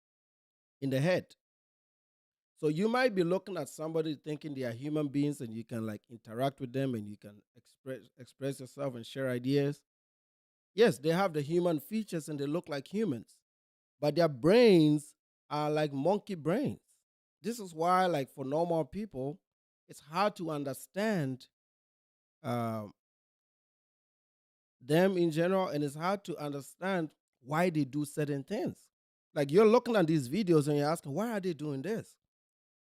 in the head. So you might be looking at somebody thinking they are human beings and you can like interact with them and you can express yourself and share ideas. Yes, they have the human features and they look like humans, but their brains are like monkey brains. This is why, like for normal people, it's hard to understand um, them in general, and it's hard to understand why they do certain things. Like you're looking at these videos and you're asking, why are they doing this?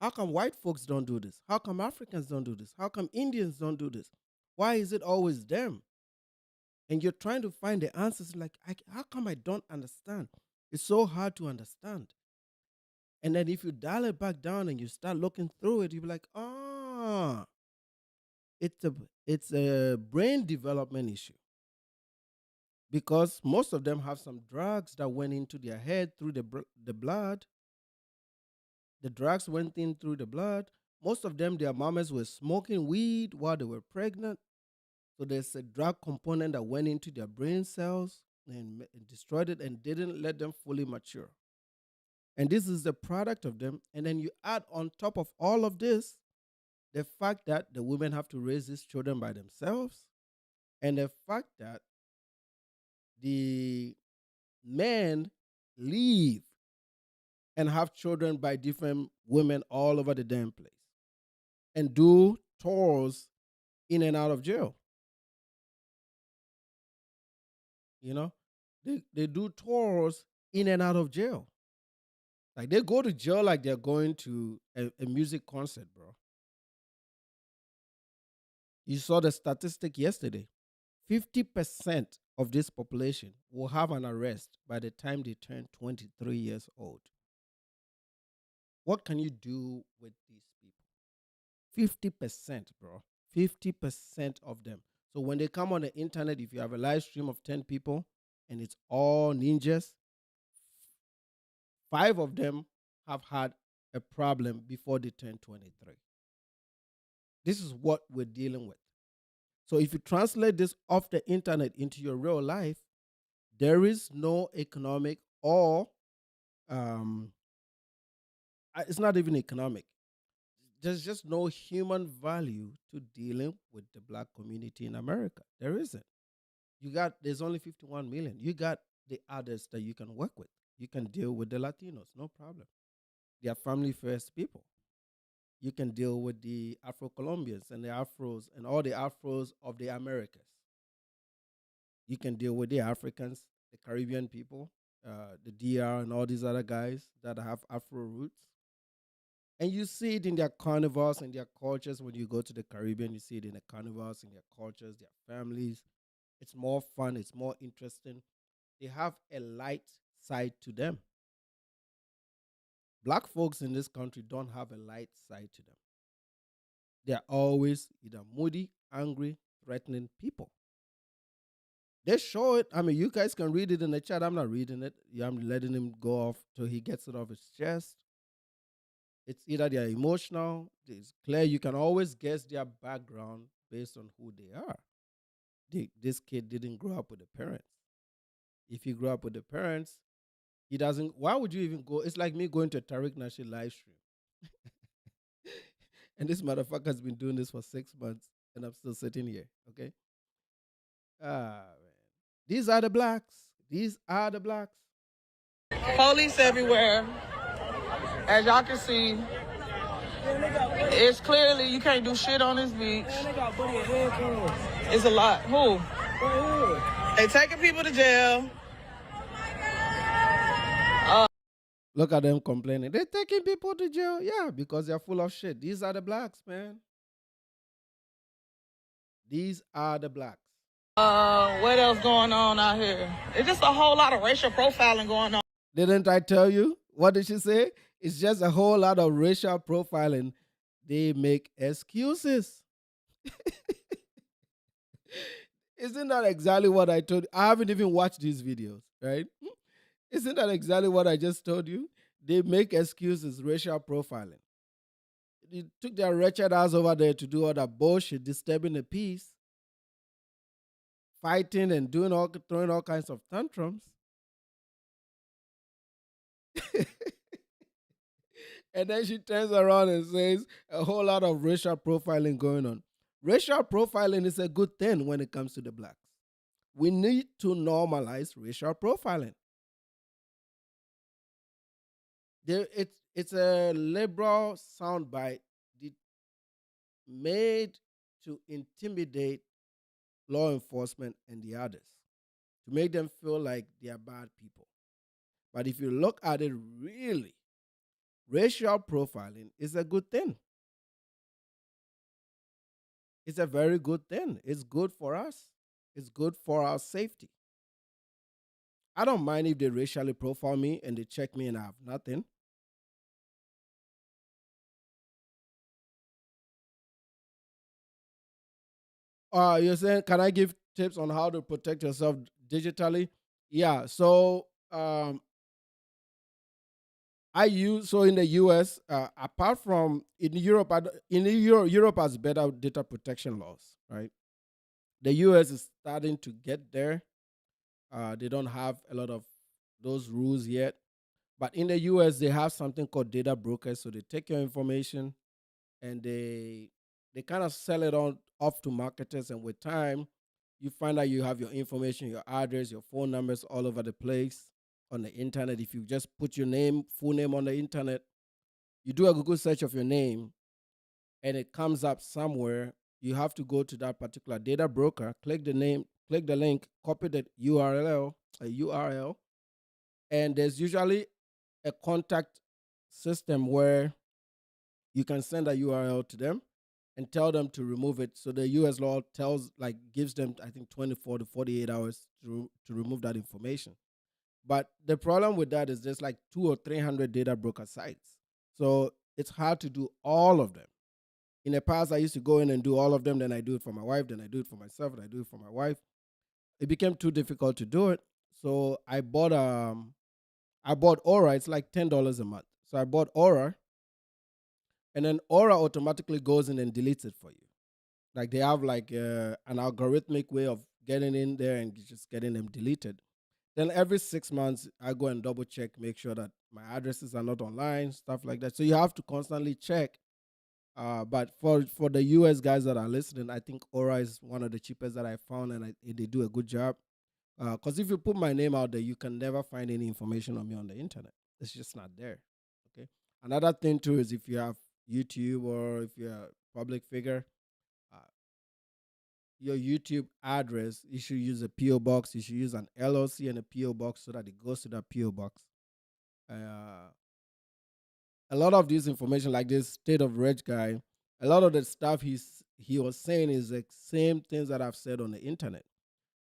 How come white folks don't do this? How come Africans don't do this? How come Indians don't do this? Why is it always them? And you're trying to find the answers like, how come I don't understand? It's so hard to understand. And then if you dial it back down and you start looking through it, you'll be like, it's a brain development issue. Because most of them have some drugs that went into their head through the blood. The drugs went in through the blood. Most of them, their mamas were smoking weed while they were pregnant. So there's a drug component that went into their brain cells and destroyed it and didn't let them fully mature. And this is the product of them. And then you add on top of all of this, the fact that the women have to raise these children by themselves, and the fact that the men leave and have children by different women all over the damn place and do tours in and out of jail. You know, they do tours in and out of jail. Like they go to jail like they're going to a music concert, bro. You saw the statistic yesterday. 50% of this population will have an arrest by the time they turn 23 years old. What can you do with these people? 50%, bro. 50% of them. So when they come on the internet, if you have a live stream of 10 people and it's all ninjas, 5 of them have had a problem before they turn 23. This is what we're dealing with. So if you translate this off the internet into your real life, there is no economic or it's not even economic. There's just no human value to dealing with the black community in America. There isn't. There's only 51 million. You got the others that you can work with. You can deal with the Latinos, no problem. They are family first people. You can deal with the Afro-Colombians and the Afros and all the Afros of the Americas. You can deal with the Africans, the Caribbean people, the DR and all these other guys that have Afro roots. And you see it in their carnivals and their cultures. When you go to the Caribbean, you see it in the carnivals, in their cultures, their families. It's more fun. It's more interesting. They have a light side to them. Black folks in this country don't have a light side to them. They're always either moody, angry, threatening people. They show it. I mean, you guys can read it in the chat. I'm not reading it. I'm letting him go off till he gets it off his chest. It's either they're emotional. It's clear. You can always guess their background based on who they are. This kid didn't grow up with the parents. If he grew up with the parents, he doesn't. Why would you even go? It's like me going to a Tariq Nasheed live stream. And this motherfucker's been doing this for 6 months, and I'm still sitting here, okay? Man. These are the blacks. These are the blacks. Police everywhere. As y'all can see, it's clearly you can't do shit on this beach. It's a lot. Who? They taking people to jail. Look at them complaining. They're taking people to jail. Yeah, because they're full of shit. These are the blacks, man. These are the blacks. What else going on out here? It's just a whole lot of racial profiling going on. Didn't I tell you? What did she say? It's just a whole lot of racial profiling. They make excuses. Isn't that exactly what I told you? I haven't even watched these videos, right? Isn't that exactly what I just told you? They make excuses, racial profiling. They took their wretched ass over there to do all that bullshit, disturbing the peace, fighting and throwing all kinds of tantrums. And then she turns around and says a whole lot of racial profiling going on. Racial profiling is a good thing when it comes to the blacks. We need to normalize racial profiling. It's a liberal soundbite made to intimidate law enforcement and the others, to make them feel like they are bad people. But if you look at it really, racial profiling is a good thing. It's a very good thing. It's good for us. It's good for our safety. I don't mind if they racially profile me and they check me and I have nothing. You're saying, can I give tips on how to protect yourself digitally? Yeah. So in the US, apart from in Europe, Europe has better data protection laws, right? The US is starting to get there. They don't have a lot of those rules yet. But in the US, they have something called data brokers. So they take your information and they kind of sell it off to marketers. And with time, you find out you have your information, your address, your phone numbers all over the place on the internet. If you just put your full name on the internet, you do a Google search of your name and it comes up somewhere. You have to go to that particular data broker, click the name, click the link, copy the URL, and there's usually a contact system where you can send a URL to them and tell them to remove it. So the U.S. law gives them, I think, 24 to 48 hours to remove that information. But the problem with that is there's like 200 or 300 data broker sites. So it's hard to do all of them. In the past, I used to go in and do all of them. Then I do it for my wife. Then I do it for myself. And I do it for my wife. It became too difficult to do it. So I bought Aura. It's like $10 a month. So I bought Aura. And then Aura automatically goes in and deletes it for you. Like they have like an algorithmic way of getting in there and just getting them deleted. Then every 6 months, I go and double check, make sure that my addresses are not online, stuff like that. So you have to constantly check. But for the US guys that are listening, I think Aura is one of the cheapest that I found, and they do a good job. Because if you put my name out there, you can never find any information on me on the internet. It's just not there. Okay. Another thing too is if you have YouTube or if you're a public figure, your YouTube address, you should use a PO box. You should use an LLC and a PO box so that it goes to that PO box. A lot of this information, like this State of Reg guy, a lot of the stuff he was saying is the same things that I've said on the internet.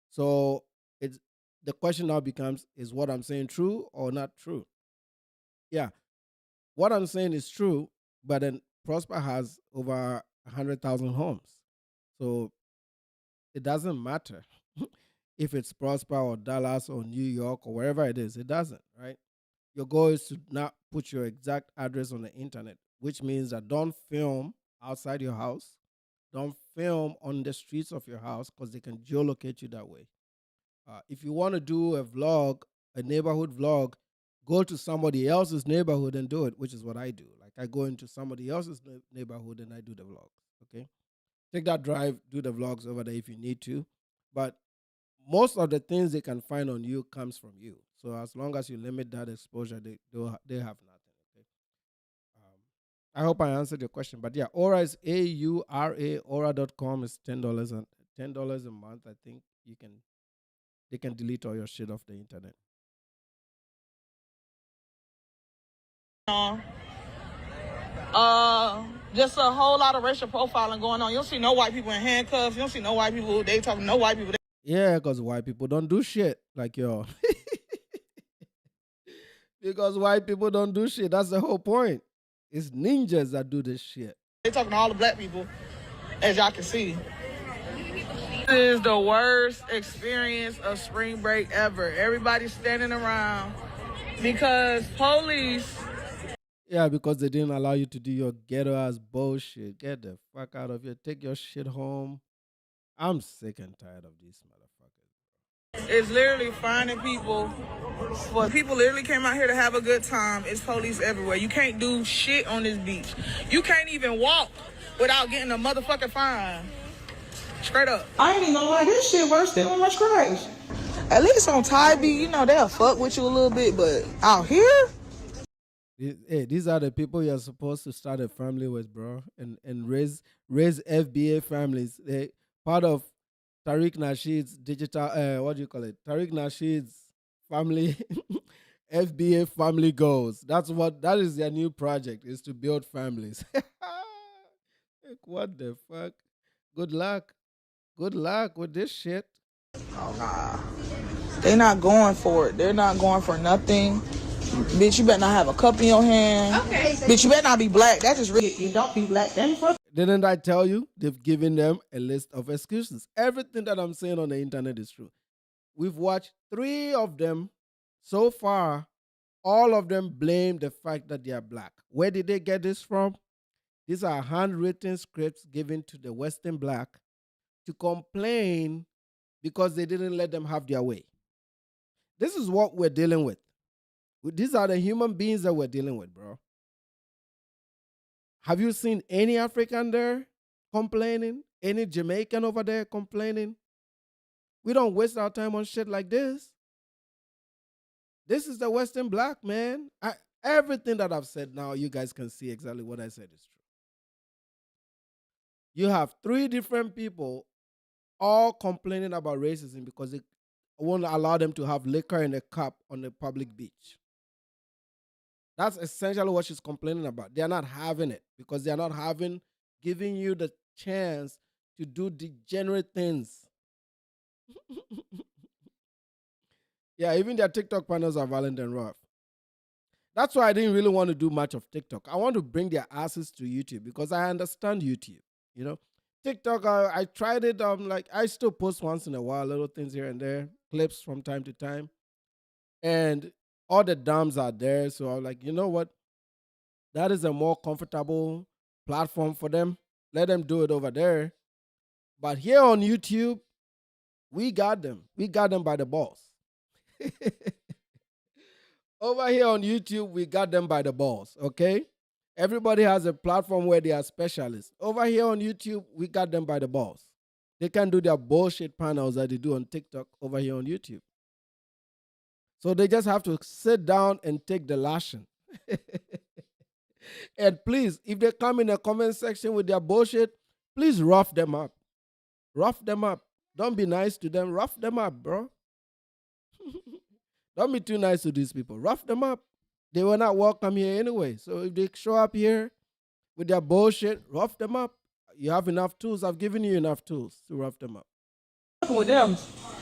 So the question now becomes: is what I'm saying true or not true? Yeah, what I'm saying is true, but then Prosper has over 100,000 homes, so it doesn't matter if it's Prosper or Dallas or New York or wherever it is. It doesn't, right? Your goal is to not put your exact address on the internet, which means that don't film outside your house. Don't film on the streets of your house because they can geolocate you that way. If you want to do a vlog, a neighborhood vlog, go to somebody else's neighborhood and do it, which is what I do. Like I go into somebody else's neighborhood and I do the vlogs, okay? Take that drive, do the vlogs over there if you need to. But most of the things they can find on you comes from you. So as long as you limit that exposure, they have nothing. Okay. I hope I answered your question. But yeah, Aura is AURA. Aura.com is $10 a month. I think they can delete all your shit off the internet. Just a whole lot of racial profiling going on. You don't see no white people in handcuffs. You don't see no white people. They talking no white people. Yeah, because white people don't do shit like y'all. Because white people don't do shit. That's the whole point. It's ninjas that do this shit. They talking to all the black people, as y'all can see. This is the worst experience of spring break ever. Everybody's standing around because police. Yeah, because they didn't allow you to do your ghetto ass bullshit. Get the fuck out of here. Take your shit home. I'm sick and tired of these motherfuckers. It's literally finding people. Well, people literally came out here to have a good time. It's police everywhere. You can't do shit on this beach. You can't even walk without getting a motherfucking fine. Straight up. I ain't even gonna lie, this shit worse than on my scratch. At least on Tybee, you know, they'll fuck with you a little bit, but out here? Hey, these are the people you're supposed to start a family with, bro, and raise FBA families. They part of Tariq Nasheed's digital, what do you call it? Tariq Nasheed's family, FBA family goals. That is their new project, is to build families. Like, what the fuck? Good luck with this shit. Oh, nah. They not going for it. They're not going for nothing. Bitch, you better not have a cup in your hand. Okay. Bitch, you better not be black. That's just really. You don't be black. Then fuck. Didn't I tell you? They've given them a list of excuses. Everything that I'm saying on the internet is true. We've watched 3 of them so far. All of them blame the fact that they are black. Where did they get this from? These are handwritten scripts given to the Western black to complain because they didn't let them have their way. This is what we're dealing with. These are the human beings that we're dealing with, bro. Have you seen any African there complaining? Any Jamaican over there complaining? We don't waste our time on shit like this. This is the Western black, man. Everything that I've said now, you guys can see exactly what I said is true. You have 3 different people all complaining about racism because they won't allow them to have liquor in a cup on the public beach. That's essentially what she's complaining about. They're not having it because they're not giving you the chance to do degenerate things. Yeah, even their TikTok panels are violent and rough. That's why I didn't really want to do much of TikTok. I want to bring their asses to YouTube because I understand YouTube. You know, TikTok, I tried it. Like I still post once in a while, little things here and there, clips from time to time, and all the dams are there. So I'm like, you know what? That is a more comfortable platform for them. Let them do it over there. But here on YouTube, we got them. We got them by the balls. Over here on YouTube, we got them by the balls, okay? Everybody has a platform where they are specialists. Over here on YouTube, we got them by the balls. They can do their bullshit panels that they do on TikTok over here on YouTube. So they just have to sit down and take the lashing. And please, if they come in the comment section with their bullshit, please rough them up. Rough them up. Don't be nice to them. Rough them up, bro. Don't be too nice to these people. Rough them up. They were not welcome here anyway. So if they show up here with their bullshit, rough them up. You have enough tools. I've given you enough tools to rough them up. With them,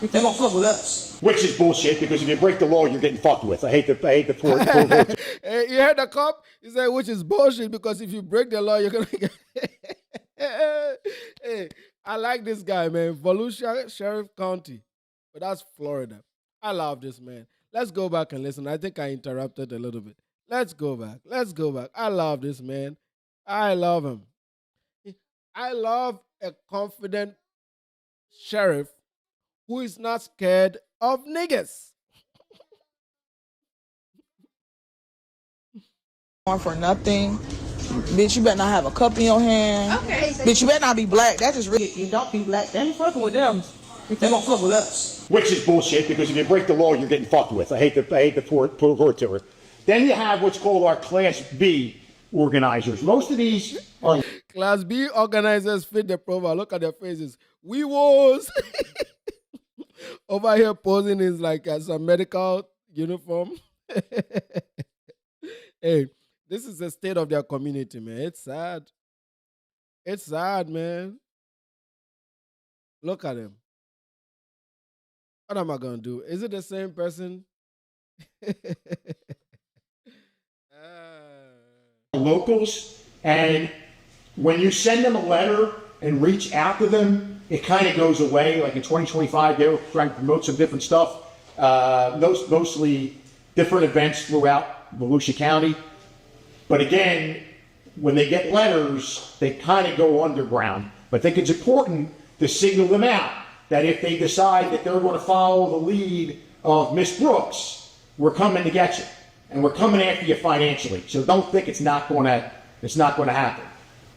if they don't fuck with us. Which is bullshit, because if you break the law, you're getting fucked with. I hate the Hey, you heard the cop? He said, which is bullshit, because if you break the law, you're going to get... Hey, I like this guy, man. Volusia Sheriff County. But that's Florida. I love this, man. Let's go back and listen. I think I interrupted a little bit. Let's go back. Let's go back. I love this, man. I love him. I love a confident sheriff who is not scared of niggas. For nothing. Bitch, you better not have a cup in your hand. Okay. Bitch, you better not be black. That's just really. You don't be black. They ain't fucking with them. They gonna fuck with us. Which is bullshit, because if you break the law, you're getting fucked with. I hate the court to it. Then you have what's called our Class B organizers. Most of these are Class B organizers fit the profile. Look at their faces. We was over here posing in like some medical uniform. Hey, this is the state of their community, man. It's sad. It's sad, man. Look at him. What am I going to do? Is it the same person? locals, and when you send them a letter and reach out to them, it kind of goes away. Like in 2025, they were trying to promote some different stuff, mostly different events throughout Volusia County. But again, when they get letters, they kind of go underground. But I think it's important to signal them out that if they decide that they're going to follow the lead of Miss Brooks, we're coming to get you, and we're coming after you financially. So don't think it's not going to happen.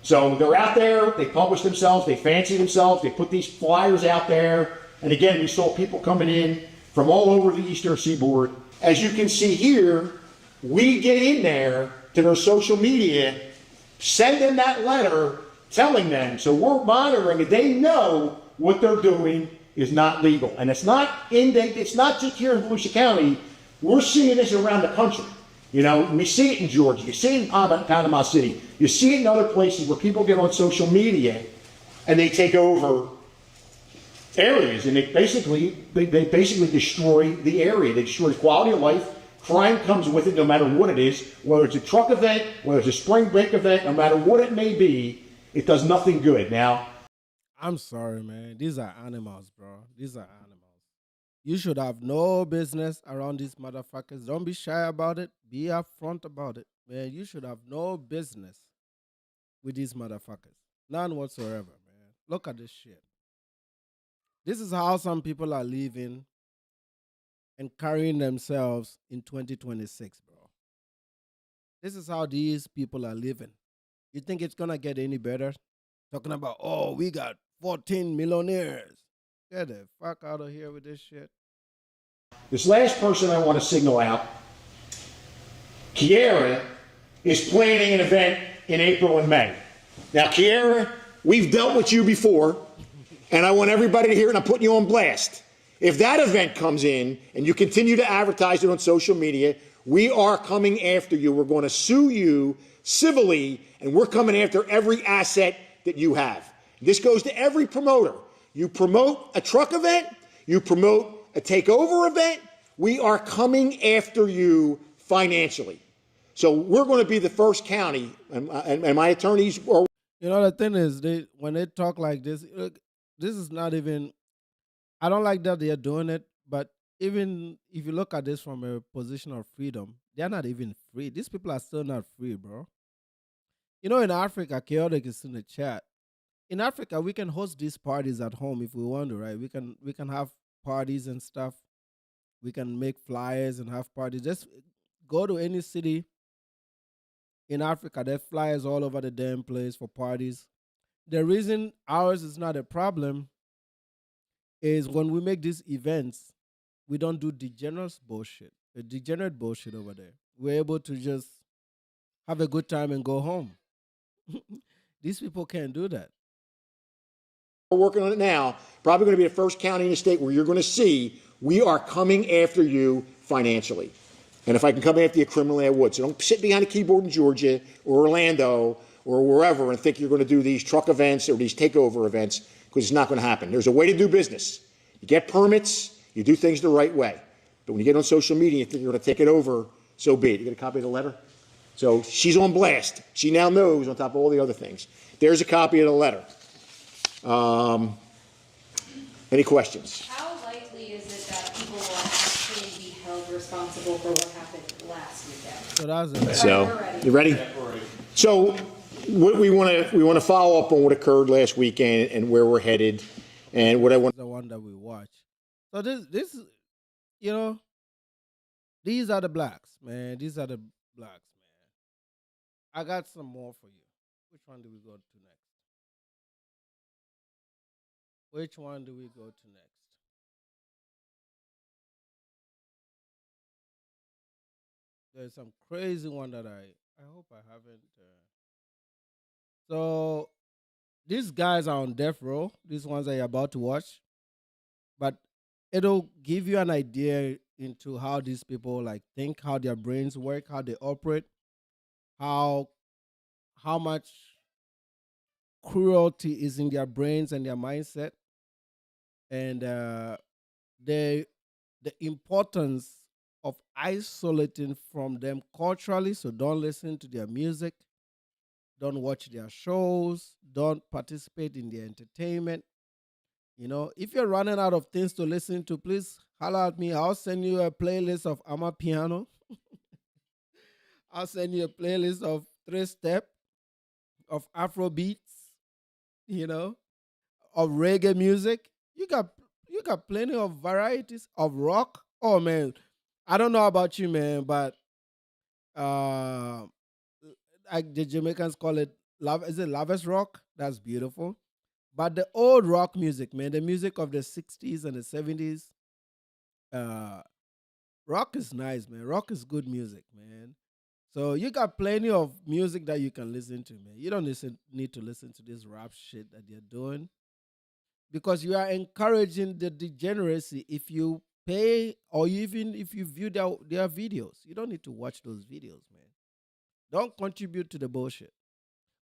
So they're out there, they publish themselves, they fancy themselves, they put these flyers out there, and again, we saw people coming in from all over the Eastern Seaboard. As you can see here, we get in there to their social media, send them that letter telling them, so we're monitoring it. They know what they're doing is not legal. And it's not just here in Volusia County. We're seeing this around the country. You know, we see it in Georgia, you see it in Panama City, you see it in other places where people get on social media and they take over areas, and they basically destroy the area. They destroy the quality of life. Crime comes with it no matter what it is, whether it's a truck event, whether it's a spring break event, no matter what it may be, it does nothing good. Now, I'm sorry, man. These are animals, bro. These are animals. You should have no business around these motherfuckers. Don't be shy about it. Be upfront about it. Man, you should have no business with these motherfuckers. None whatsoever, man. Look at this shit. This is how some people are living and carrying themselves in 2026, bro. This is how these people are living. You think it's going to get any better? Talking about, oh, we got 14 millionaires. Get the fuck out of here with this shit. This last person I want to signal out, Kiera, is planning an event in April and May. Now, Kiera, we've dealt with you before, and I want everybody to hear it, and I'm putting you on blast. If that event comes in and you continue to advertise it on social media, we are coming after you. We're going to sue you civilly, and we're coming after every asset that you have. This goes to every promoter. You promote a truck event, you promote a takeover event, we are coming after you financially. So we're going to be the first county, and my attorneys are. You know, the thing is, when they talk like this, look, this is not even. I don't like that they're doing it, but even if you look at this from a position of freedom, they're not even free. These people are still not free, bro. You know, in Africa, chaotic is in the chat. In Africa, we can host these parties at home if we want to, right? We can have parties and stuff. We can make flyers and have parties. Just go to any city in Africa. There are flyers all over the damn place for parties. The reason ours is not a problem is when we make these events, we don't do degenerate bullshit over there. We're able to just have a good time and go home. These people can't do that. We're working on it now. Probably going to be the first county in the state where you're going to see we are coming after you financially. And if I can come after you criminally, I would. So don't sit behind a keyboard in Georgia or Orlando or wherever and think you're going to do these truck events or these takeover events, because it's not going to happen. There's a way to do business. You get permits, you do things the right way. But when you get on social media and you think you're going to take it over, so be it. You get a copy of the letter? So she's on blast. She now knows on top of all the other things. There's a copy of the letter. Any questions? How likely is it that people will actually be held responsible for what happened last weekend? So that's it. So, you ready? So, what we want to follow up on what occurred last weekend and where we're headed, and what I want. The one that we watch. So this is, you know, these are the blacks, man. These are the blacks, man. I got some more for you. Which one do we go to next? Which one do we go to next? There's some crazy one that I hope I haven't. So these guys are on death row. These ones that you're about to watch, but it'll give you an idea into how these people like think, how their brains work, how they operate, how much cruelty is in their brains and their mindset, and the importance of isolating from them culturally. So don't listen to their music, don't watch their shows, don't participate in their entertainment. You know, if you're running out of things to listen to, please holler at me. I'll send you a playlist of Amapiano. I'll send you a playlist of 3-step, of Afro beats, you know, of reggae music. You got plenty of varieties of rock. Oh man, I don't know about you, man, but like the Jamaicans call it love. Is it Lavis rock? That's beautiful. But the old rock music, man, the music of the 60s and the 70s, rock is nice, man. Rock is good music, man. So you got plenty of music that you can listen to, man. You don't need to listen to this rap shit that they're doing, because you are encouraging the degeneracy if you pay or even if you view their videos. You don't need to watch those videos, man. Don't contribute to the bullshit.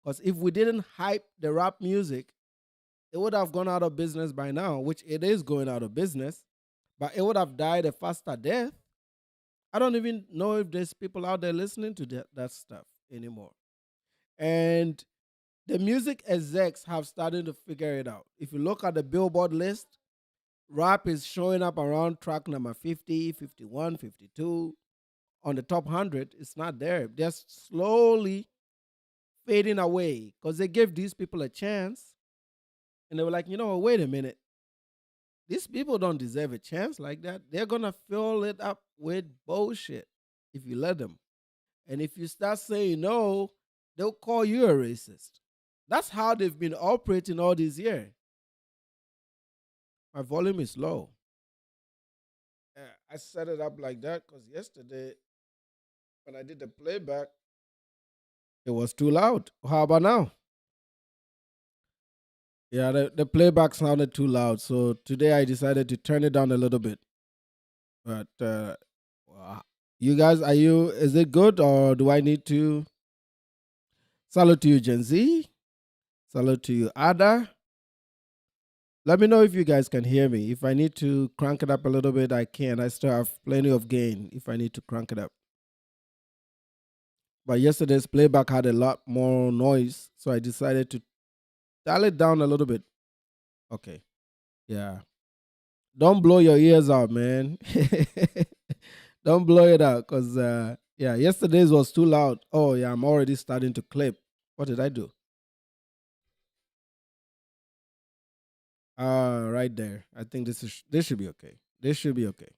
Because if we didn't hype the rap music, it would have gone out of business by now, which it is going out of business, but it would have died a faster death. I don't even know if there's people out there listening to that stuff anymore. And the music execs have started to figure it out. If you look at the Billboard list, rap is showing up around track number 50, 51, 52. On the top 100, it's not there. They're slowly fading away because they gave these people a chance. And they were like, you know, wait a minute. These people don't deserve a chance like that. They're going to fill it up with bullshit if you let them. And if you start saying no, they'll call you a racist. That's how they've been operating all these years. My volume is low. I set it up like that because yesterday, when I did the playback, it was too loud. How about now? Yeah, the playback sounded too loud. So today I decided to turn it down a little bit. But you guys, is it good or do I need to? Salute to you, Gen Z. Salute to you, Ada. Let me know if you guys can hear me. If I need to crank it up a little bit, I can. I still have plenty of gain if I need to crank it up. But yesterday's playback had a lot more noise, so I decided to dial it down a little bit. Okay. Yeah. Don't blow your ears out, man. Don't blow it out because, yeah, yesterday's was too loud. Oh, yeah, I'm already starting to clip. What did I do? Right there. I think this should be okay. This should be okay.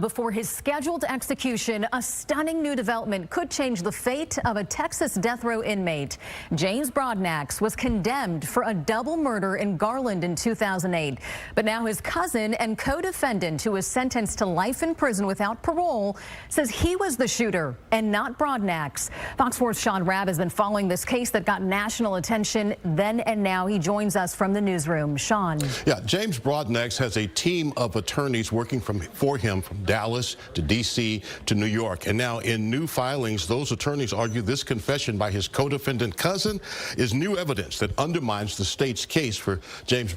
Before his scheduled execution, a stunning new development could change the fate of a Texas death row inmate. James Broadnax was condemned for a double murder in Garland in 2008. But now his cousin and co-defendant, who was sentenced to life in prison without parole, says he was the shooter and not Broadnax. Fox 4's Sean Rabb has been following this case that got national attention then and now. He joins us from the newsroom. Sean. Yeah, James Broadnax has a team of attorneys working for him from Dallas to D.C. to New York. And now in new filings, those attorneys argue this confession by his co-defendant cousin is new evidence that undermines the state's case for James.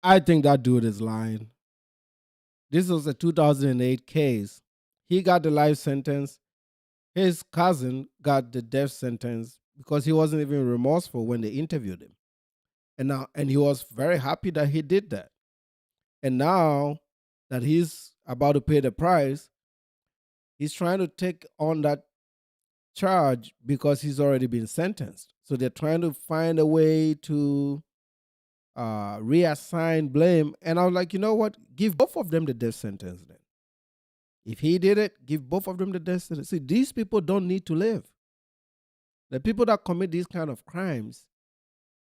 I think that dude is lying. This was a 2008 case. He got the life sentence. His cousin got the death sentence because he wasn't even remorseful when they interviewed him. And he was very happy that he did that. And now that he's about to pay the price, he's trying to take on that charge because he's already been sentenced. So they're trying to find a way to reassign blame. And I was like, you know what? Give both of them the death sentence then. If he did it, give both of them the death sentence. See, these people don't need to live. The people that commit these kind of crimes,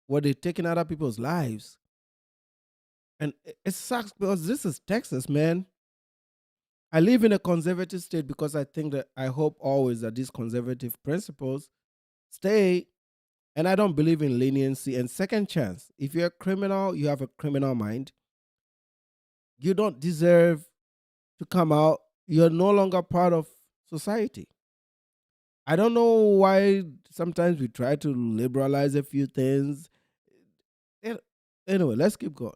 where they're taking other people's lives. And it sucks because this is Texas, man. I live in a conservative state because I hope always that these conservative principles stay. And I don't believe in leniency and second chance. If you're a criminal, you have a criminal mind. You don't deserve to come out. You're no longer part of society. I don't know why sometimes we try to liberalize a few things. Anyway, let's keep going.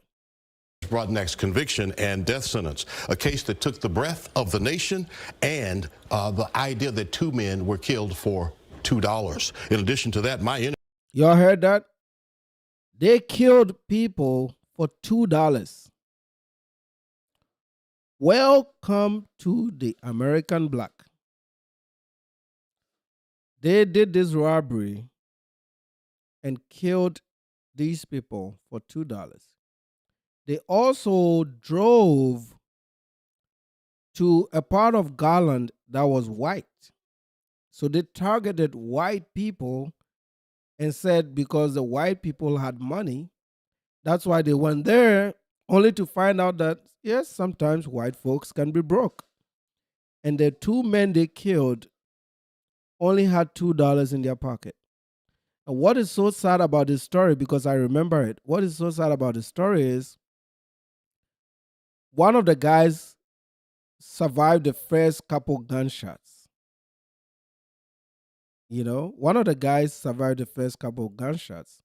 Broadnax's conviction and death sentence, a case that took the breath of the nation and the idea that two men were killed for $2. In addition to that, y'all heard that? They killed people for $2. Welcome to the American black. They did this robbery and killed these people for $2. They also drove to a part of Garland that was white. So they targeted white people and said because the white people had money, that's why they went there, only to find out that, yes, sometimes white folks can be broke. And the two men they killed only had $2 in their pocket. And what is so sad about this story, because I remember it, what is so sad about the story is one of the guys survived the first couple gunshots. You know, one of the guys survived the first couple gunshots.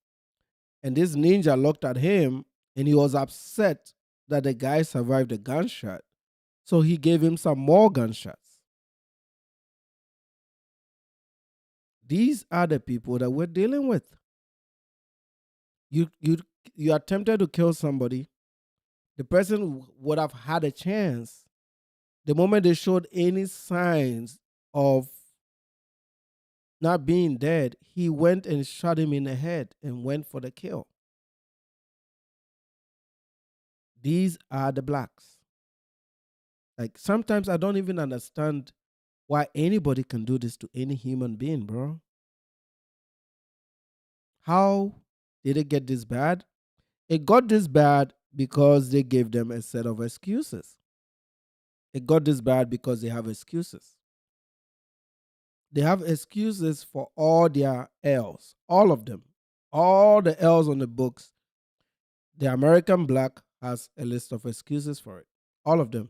And this ninja looked at him and he was upset that the guy survived the gunshot. So he gave him some more gunshots. These are the people that we're dealing with. You attempted to kill somebody. The person would have had a chance. The moment they showed any signs of not being dead, he went and shot him in the head and went for the kill. These are the blacks. Like sometimes I don't even understand why anybody can do this to any human being, bro. How did it get this bad? It got this bad because they gave them a set of excuses. It got this bad because they have excuses. They have excuses for all their L's, all of them. All the L's on the books. The American black has a list of excuses for it. All of them.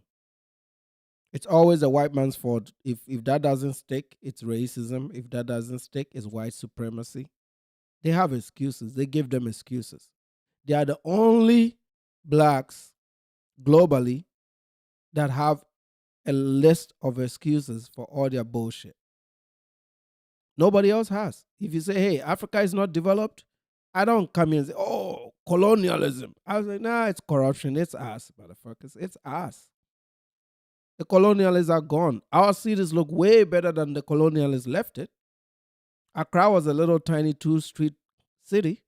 It's always a white man's fault. If that doesn't stick, it's racism. If that doesn't stick, it's white supremacy. They have excuses. They give them excuses. They are the only blacks globally that have a list of excuses for all their bullshit. Nobody else has. If you say, hey, Africa is not developed, I don't come in and say, oh, colonialism. I was like, nah, it's corruption. It's us, motherfuckers. It's us. The colonialists are gone. Our cities look way better than the colonialists left it. Accra was a little tiny 2-street city.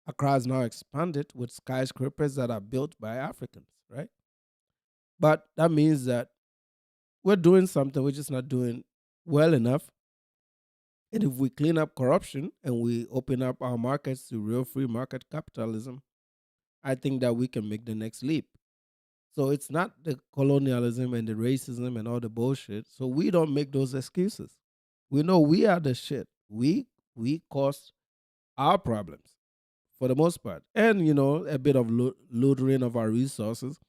Accra is now expanded with skyscrapers that are built by Africans, right? But that means that we're doing something, we're just not doing well enough. And if we clean up corruption and we open up our markets to real free market capitalism, I think that we can make the next leap. So it's not the colonialism and the racism and all the bullshit. So we don't make those excuses. We know we are the shit. We cause our problems for the most part. And, a bit of loitering of our resources.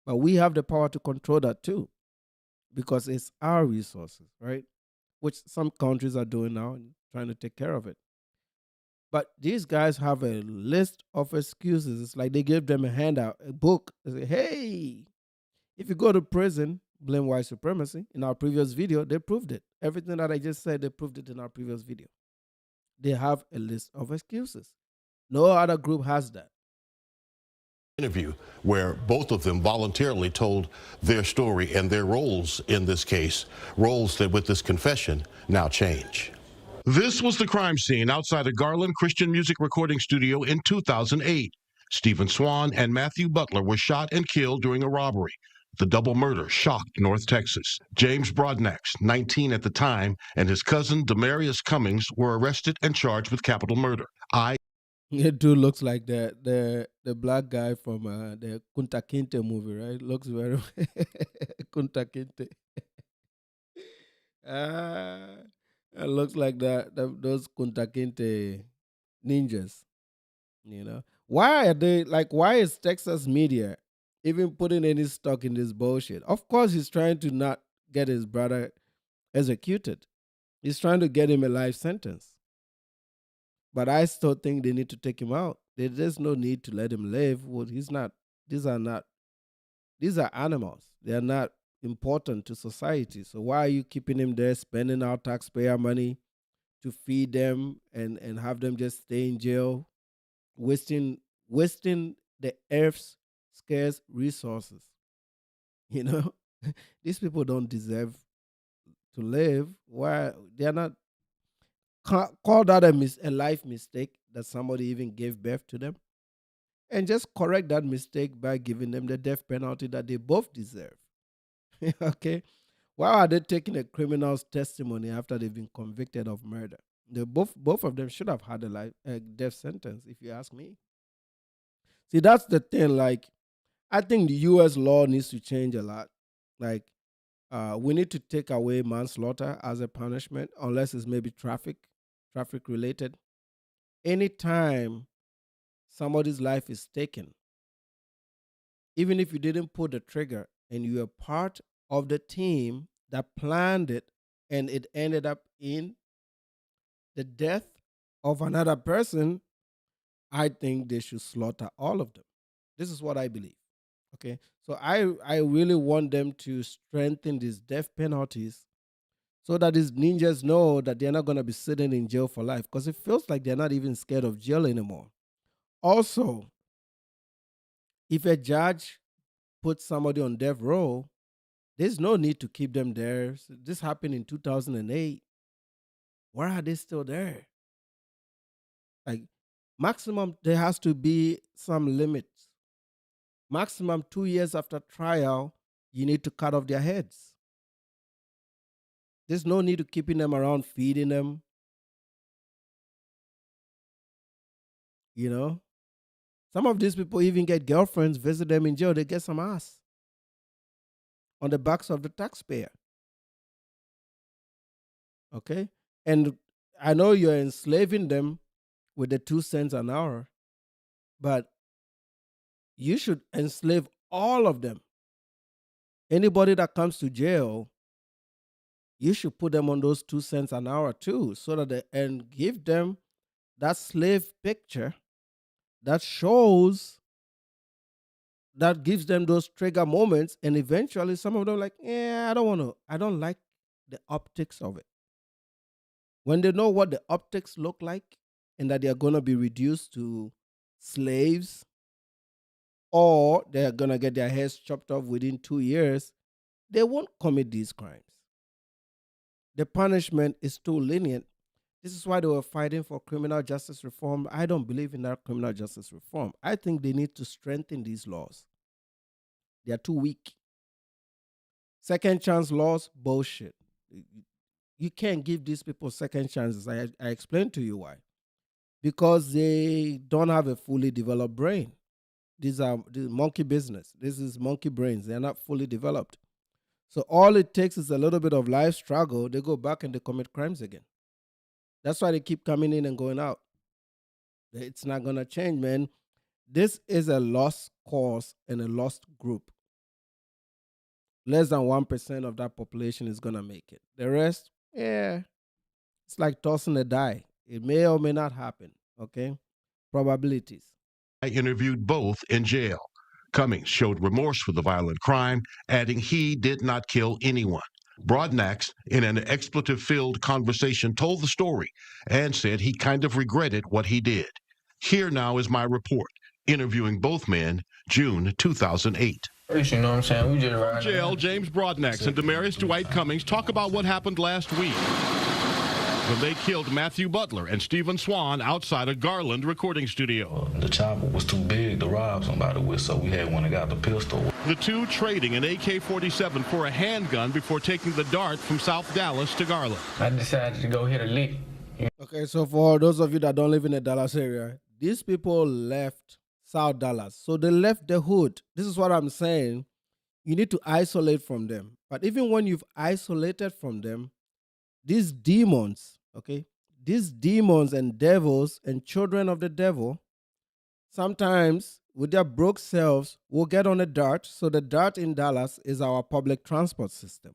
But we have the power to control that too, because it's our resources, right? Which some countries are doing now and trying to take care of it. But these guys have a list of excuses. It's like they give them a handout, a book. They say, hey, if you go to prison, blame white supremacy. In our previous video, they proved it. Everything that I just said, they proved it in our previous video. They have a list of excuses. No other group has that. Interview where both of them voluntarily told their story and their roles in this case, roles that with this confession now change. This was the crime scene outside a Garland Christian music recording studio in 2008. Stephen Swan and Matthew Butler were shot and killed during a robbery. The double murder shocked North Texas. James Broadnax, 19 at the time, and his cousin Demarius Cummings were arrested and charged with capital murder. It dude looks like the black guy from the Kunta Kinte movie, right? Looks very Kunta Kinte. It looks like those Kunta Kinte ninjas. Why are they why is Texas media even putting any stock in this bullshit? Of course, he's trying to not get his brother executed. He's trying to get him a life sentence. But I still think they need to take him out. There's no need to let him live. Well, these are animals. They are not important to society. So why are you keeping him there, spending our taxpayer money to feed them and have them just stay in jail, wasting the earth's scarce resources? These people don't deserve to live. Why they're not? Call that a life mistake that somebody even gave birth to them, and just correct that mistake by giving them the death penalty that they both deserve. Okay, why are they taking a criminal's testimony after they've been convicted of murder? They both of them should have had a death sentence, if you ask me. See, that's the thing. I think the U.S. law needs to change a lot. We need to take away manslaughter as a punishment, unless it's maybe traffic related. Anytime somebody's life is taken, even if you didn't pull the trigger and you were part of the team that planned it and it ended up in the death of another person, I think they should slaughter all of them. This is what I believe. Okay, so I really want them to strengthen these death penalties so that these ninjas know that they're not going to be sitting in jail for life, because it feels like they're not even scared of jail anymore. Also, if a judge puts somebody on death row, there's no need to keep them there. This happened in 2008. Why are they still there? Maximum, there has to be some limits. Maximum 2 years after trial, you need to cut off their heads. There's no need to keeping them around, feeding them. Some of these people even get girlfriends, visit them in jail. They get some ass on the backs of the taxpayer. Okay? And I know you're enslaving them with the 2 cents an hour, but you should enslave all of them. Anybody that comes to jail, you should put them on those 2 cents an hour too, and give them that slave picture that shows, that gives them those trigger moments, and eventually some of them like, yeah, I don't like the optics of it. When they know what the optics look like and that they are going to be reduced to slaves, or they're going to get their heads chopped off within 2 years, they won't commit these crimes. The punishment is too lenient. This is why they were fighting for criminal justice reform. I don't believe in that criminal justice reform. I think they need to strengthen these laws. They are too weak. Second chance laws, bullshit. You can't give these people second chances. I explained to you why. Because they don't have a fully developed brain. These are monkey business. This is monkey brains. They're not fully developed. So all it takes is a little bit of life struggle. They go back and they commit crimes again. That's why they keep coming in and going out. It's not going to change, man. This is a lost cause and a lost group. Less than 1% of that population is going to make it. The rest, yeah, it's like tossing a die. It may or may not happen, okay? Probabilities. I interviewed both in jail. Cummings showed remorse for the violent crime, adding he did not kill anyone. Broadnax, in an expletive-filled conversation, told the story and said he kind of regretted what he did. Here now is my report, interviewing both men, June 2008. You know what I'm saying? We just ride. Jail, James Broadnax and Demarius Dwight Cummings talk about what happened last week when they killed Matthew Butler and Stephen Swan outside a Garland recording studio. The chopper was too big to rob somebody with, so we had one that got the pistol. The two trading an AK-47 for a handgun before taking the dart from South Dallas to Garland. I decided to go hit a lick. Okay, so for those of you that don't live in the Dallas area, these people left South Dallas. So they left the hood. This is what I'm saying. You need to isolate from them. But even when you've isolated from them, these demons, okay, these demons and devils and children of the devil, sometimes with their broke selves will get on a dart. So the dart in Dallas is our public transport system.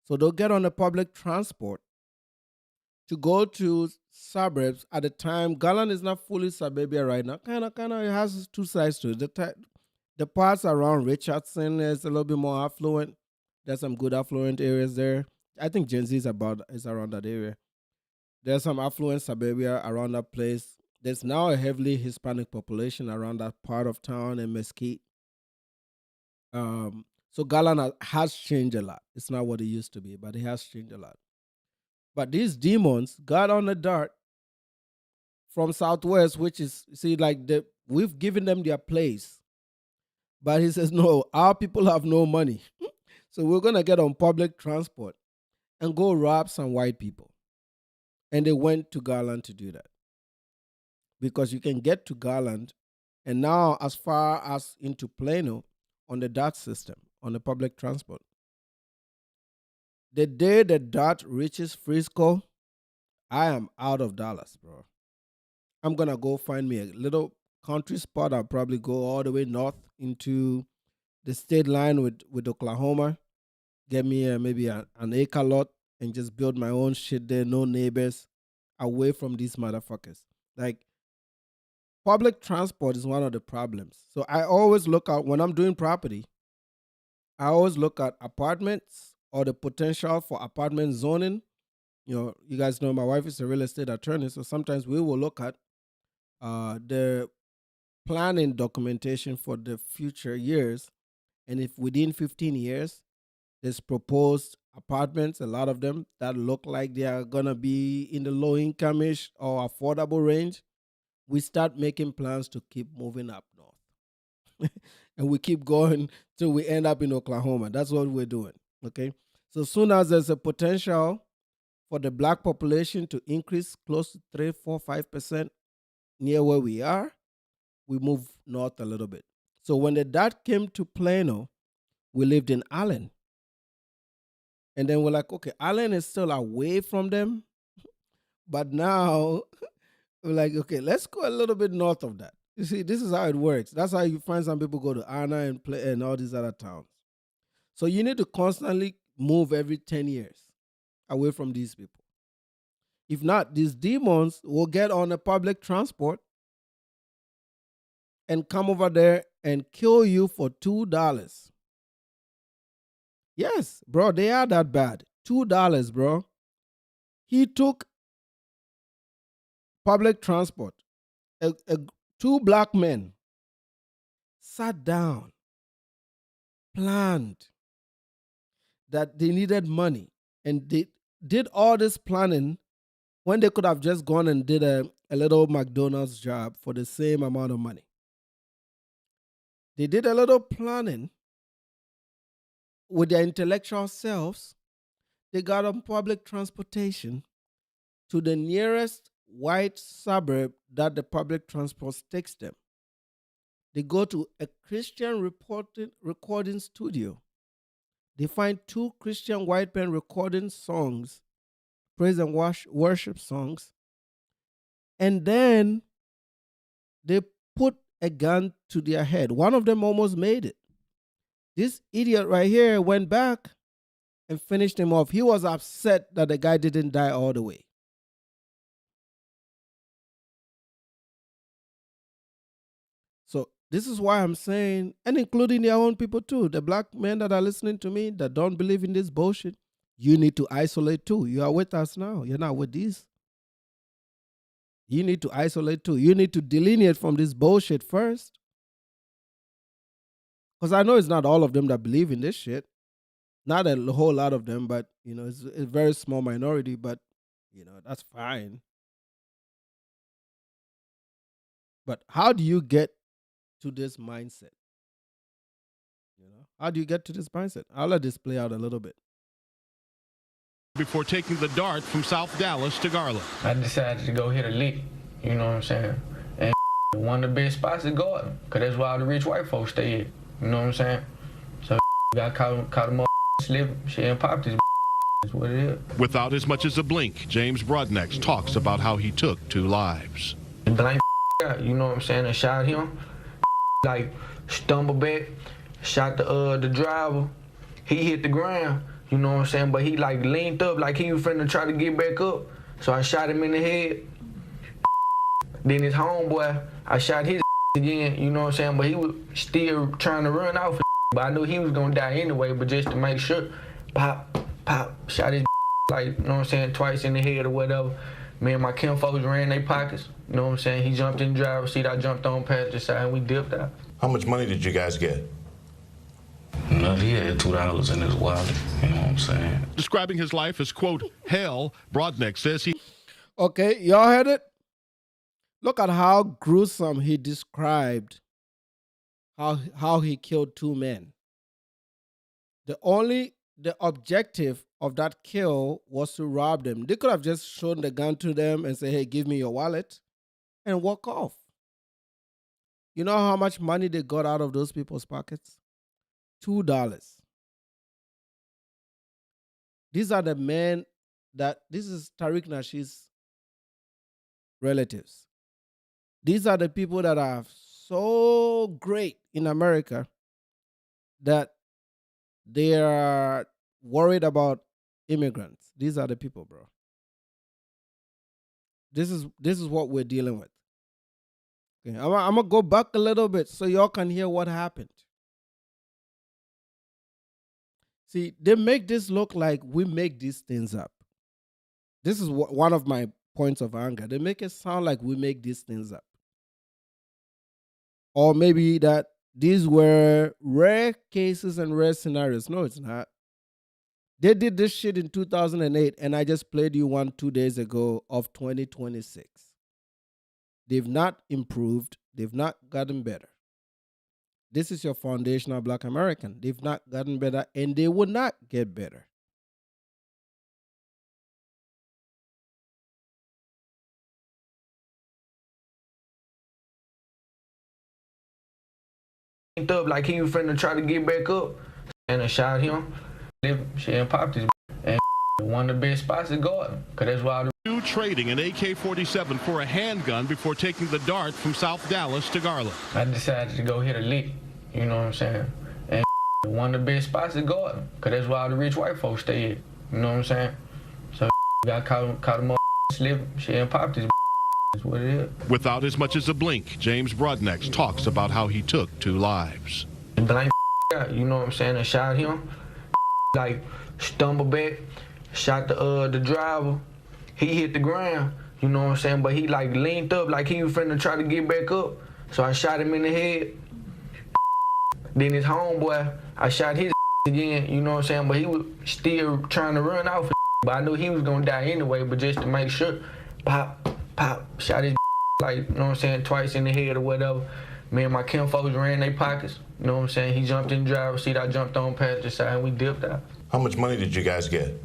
So they'll get on a public transport to go to suburbs. At the time, Garland is not fully suburbia right now. Kind of, it has two sides to it. The parts around Richardson is a little bit more affluent. There's some good affluent areas there. I think Gen Z is around that area. There's some affluent suburbia around that place. There's now a heavily Hispanic population around that part of town and Mesquite. So Garland has changed a lot. It's not what it used to be, but it has changed a lot. But these demons got on the dart from Southwest, which is, see, like we've given them their place. But he says, no, our people have no money. So we're going to get on public transport and go rob some white people. And they went to Garland to do that. Because you can get to Garland and now as far as into Plano on the DOT system, on the public transport. The day the DOT reaches Frisco, I am out of Dallas, bro. I'm going to go find me a little country spot. I'll probably go all the way north into the state line with Oklahoma. Get me maybe an acre lot and just build my own shit there. No neighbors, away from these motherfuckers. Like, public transport is one of the problems. So I always look out, when I'm doing property, I always look at apartments or the potential for apartment zoning. You know, you guys know my wife is a real estate attorney, so sometimes we will look at the planning documentation for the future years. And if within 15 years, there's proposed apartments, a lot of them that look like they are going to be in the low income-ish or affordable range, we start making plans to keep moving up north. And we keep going till we end up in Oklahoma. That's what we're doing, okay? So soon as there's a potential for the black population to increase close to 3, 4, 5% near where we are, we move north a little bit. So when the DOT came to Plano, we lived in Allen. And then we're like, okay, Allen is still away from them. But now we're like, okay, let's go a little bit north of that. You see, this is how it works. That's how you find some people go to Anna and all these other towns. So you need to constantly move every 10 years away from these people. If not, these demons will get on a public transport and come over there and kill you for $2. Yes, bro, they are that bad. $2, bro. He took public transport. Two black men sat down, planned that they needed money, and they did all this planning when they could have just gone and did a little McDonald's job for the same amount of money. They did a little planning with their intellectual selves. They got on public transportation to the nearest white suburb that the public transport takes them. They go to a Christian recording studio. They find two Christian white men recording songs, praise and worship songs, and then they put a gun to their head. One of them almost made it. This idiot right here went back and finished him off. He was upset that the guy didn't die all the way. So this is why I'm saying, and including their own people too, the black men that are listening to me that don't believe in this bullshit, you need to isolate too. You are with us now. You're not with these. You need to isolate too. You need to delineate from this bullshit first. Because I know it's not all of them that believe in this shit. Not a whole lot of them, but it's a very small minority, but that's fine. But how do you get to this mindset? How do you get to this mindset? I'll let this play out a little bit. Before taking the dart from South Dallas to Garland. I decided to go hit a lick, you know what I'm saying? And one of the best spots is Garland, because that's where all the rich white folks stay at, you know what I'm saying? So got caught him slipping, shit, and popped his is what it is. Without as much as a blink, James Broadnax talks about how he took 2 lives. Blank you know what I'm saying, and shot him, like stumbled back, shot the driver, he hit the ground. You know what I'm saying? But he like leaned up like he was finna try to get back up. So I shot him in the head. Then his homeboy, I shot his again, you know what I'm saying? But he was still trying to run off. But I knew he was gonna die anyway, but just to make sure, pop, shot his like, you know what I'm saying, twice in the head or whatever. Me and my kinfolks ran their pockets. You know what I'm saying? He jumped in the driver's seat, I jumped on passenger side, and we dipped out. How much money did you guys get? No, he had $2 in his wallet, you know what I'm saying? Describing his life as, quote, hell, Broadnax says he... Okay, y'all heard it? Look at how gruesome he described how he killed 2 men. The objective of that kill was to rob them. They could have just shown the gun to them and say, hey, give me your wallet, and walk off. You know how much money they got out of those people's pockets? $2. These are the men this is Tariq Nasheed's relatives. These are the people that are so great in America that they are worried about immigrants. These are the people, bro. This is what we're dealing with. Okay, I'm gonna go back a little bit so y'all can hear what happened. See, they make this look like we make these things up. This is one of my points of anger. They make it sound like we make these things up. Or maybe that these were rare cases and rare scenarios. No, it's not. They did this shit in 2008, and I just played you one 2 days ago of 2026. They've not improved. They've not gotten better. This is your foundational Black American. They've not gotten better, and they will not get better. Up like he was finna try to get back up, and I shot him, shit, and popped his and one of the best spots is Garland, because that's why You trading an AK-47 for a handgun before taking the dart from South Dallas to Garland. I decided to go hit a lick, you know what I'm saying? And one of the best spots is Garland, because that's where all the rich white folks stay at, you know what I'm saying? So got caught him slipping, shit, and popped his That's what it is. Without as much as a blink, James Broadnax talks about how he took 2 lives. Blame out, you know what I'm saying? I shot him, like stumbled back, shot the driver. He hit the ground, you know what I'm saying? But he like leaned up like he was finna try to get back up. So I shot him in the head. Then his homeboy, I shot his again, you know what I'm saying? But he was still trying to run off. But I knew he was gonna die anyway, but just to make sure, pop, shot his like, you know what I'm saying, twice in the head or whatever. Me and my kinfolks ran their pockets, you know what I'm saying? He jumped in the driver's seat, I jumped on passenger side, and we dipped out. How much money did you guys get?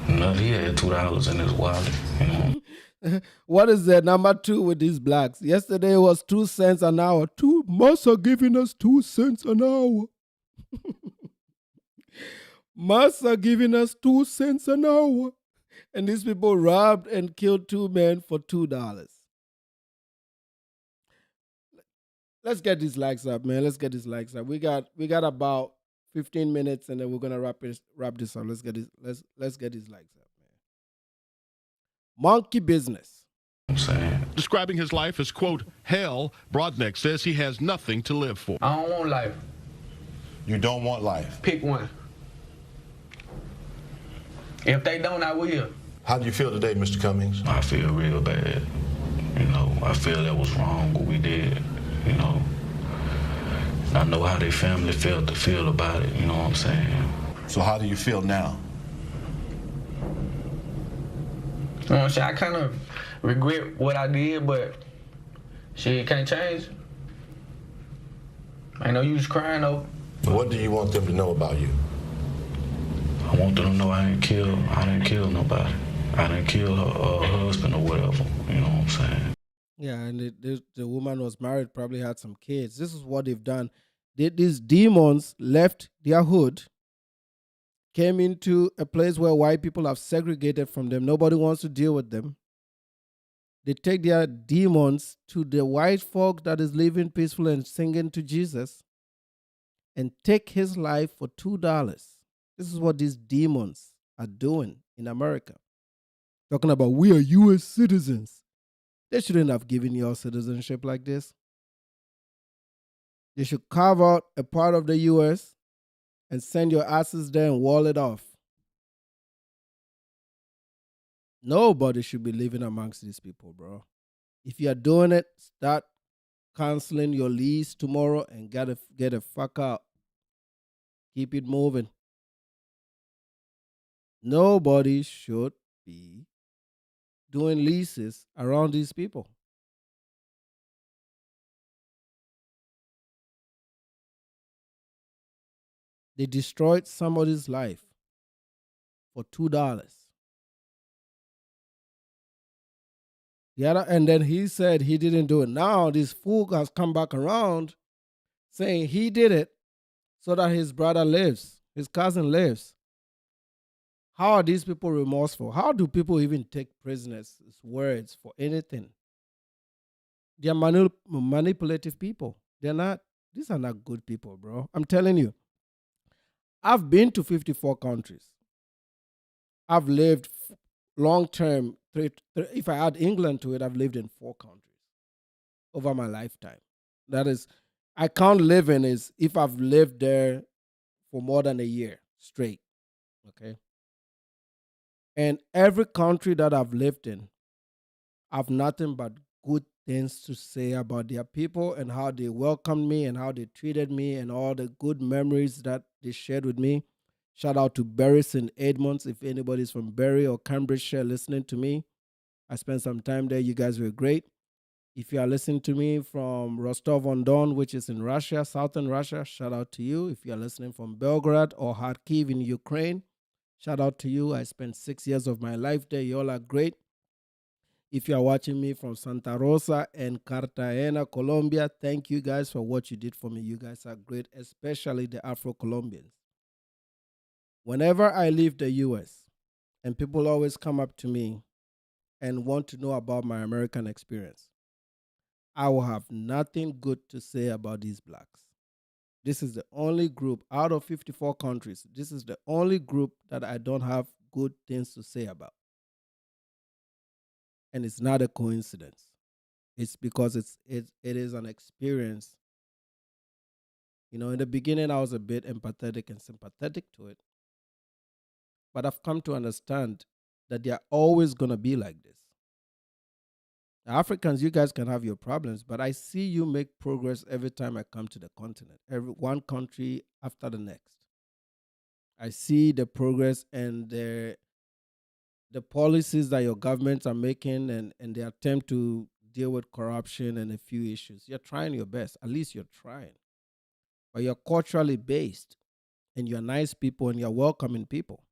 No, he had $2 in his wallet, you know. What is that number 2 with these blacks? Yesterday it was 2 cents an hour. Massa giving us 2 cents an hour. Massa giving us 2 cents an hour. And these people robbed and killed 2 men for $2. Let's get these likes up, man. Let's get these likes up. We got about 15 minutes and then we're gonna wrap this up. Let's get these likes up, man. Monkey business. I'm saying. Describing his life as, quote, hell, Broadnax says he has nothing to live for. I don't want life. You don't want life? Pick one. If they don't, I will. How do you feel today, Mr. Cummings? I feel real bad. You know, I feel that was wrong what we did, you know. I know how their family feel about it, you know what I'm saying? So how do you feel now? You know what I'm saying? I kind of regret what I did, but shit can't change. Ain't no use crying though. What do you want them to know about you? I want them to know I didn't kill nobody. I didn't kill her husband or whatever, you know what I'm saying? Yeah, and the woman was married, probably had some kids. This is what they've done. These demons left their hood, came into a place where white people have segregated from them. Nobody wants to deal with them. They take their demons to the white folk that is living peacefully and singing to Jesus and take his life for $2. This is what these demons are doing in America. Talking about we are U.S. citizens. They shouldn't have given you citizenship like this. They should carve out a part of the U.S. and send your asses there and wall it off. Nobody should be living amongst these people, bro. If you are doing it, start canceling your lease tomorrow and get a fuck out. Keep it moving. Nobody should be doing leases around these people. They destroyed somebody's life for $2. And then he said he didn't do it. Now this fool has come back around saying he did it so that his brother lives, his cousin lives. How are these people remorseful? How do people even take prisoners' words for anything? They are manipulative people. These are not good people, bro. I'm telling you. I've been to 54 countries. I've lived long-term. If I add England to it, I've lived in 4 countries over my lifetime. That is, I count living as if I've lived there for more than a year straight. Okay. And every country that I've lived in, I've nothing but good things to say about their people and how they welcomed me and how they treated me and all the good memories that they shared with me. Shout out to Bury St. Edmunds. If anybody's from Bury or Cambridgeshire listening to me, I spent some time there. You guys were great. If you are listening to me from Rostov-on-Don, which is in Russia, southern Russia, shout out to you. If you are listening from Belgrade or Kharkiv in Ukraine, shout out to you. I spent 6 years of my life there. You all are great. If you are watching me from Santa Rosa and Cartagena, Colombia, thank you guys for what you did for me. You guys are great, especially the Afro-Colombians. Whenever I leave the U.S., and people always come up to me and want to know about my American experience, I will have nothing good to say about these blacks. This is the only group out of 54 countries. This is the only group that I don't have good things to say about. And it's not a coincidence. It's because it is an experience. You know, in the beginning, I was a bit empathetic and sympathetic to it. But I've come to understand that they are always going to be like this. Africans, you guys can have your problems, but I see you make progress every time I come to the continent, every one country after the next. I see the progress and the policies that your governments are making and the attempt to deal with corruption and a few issues. You're trying your best. At least you're trying. But you're culturally based and you're nice people and you're welcoming people.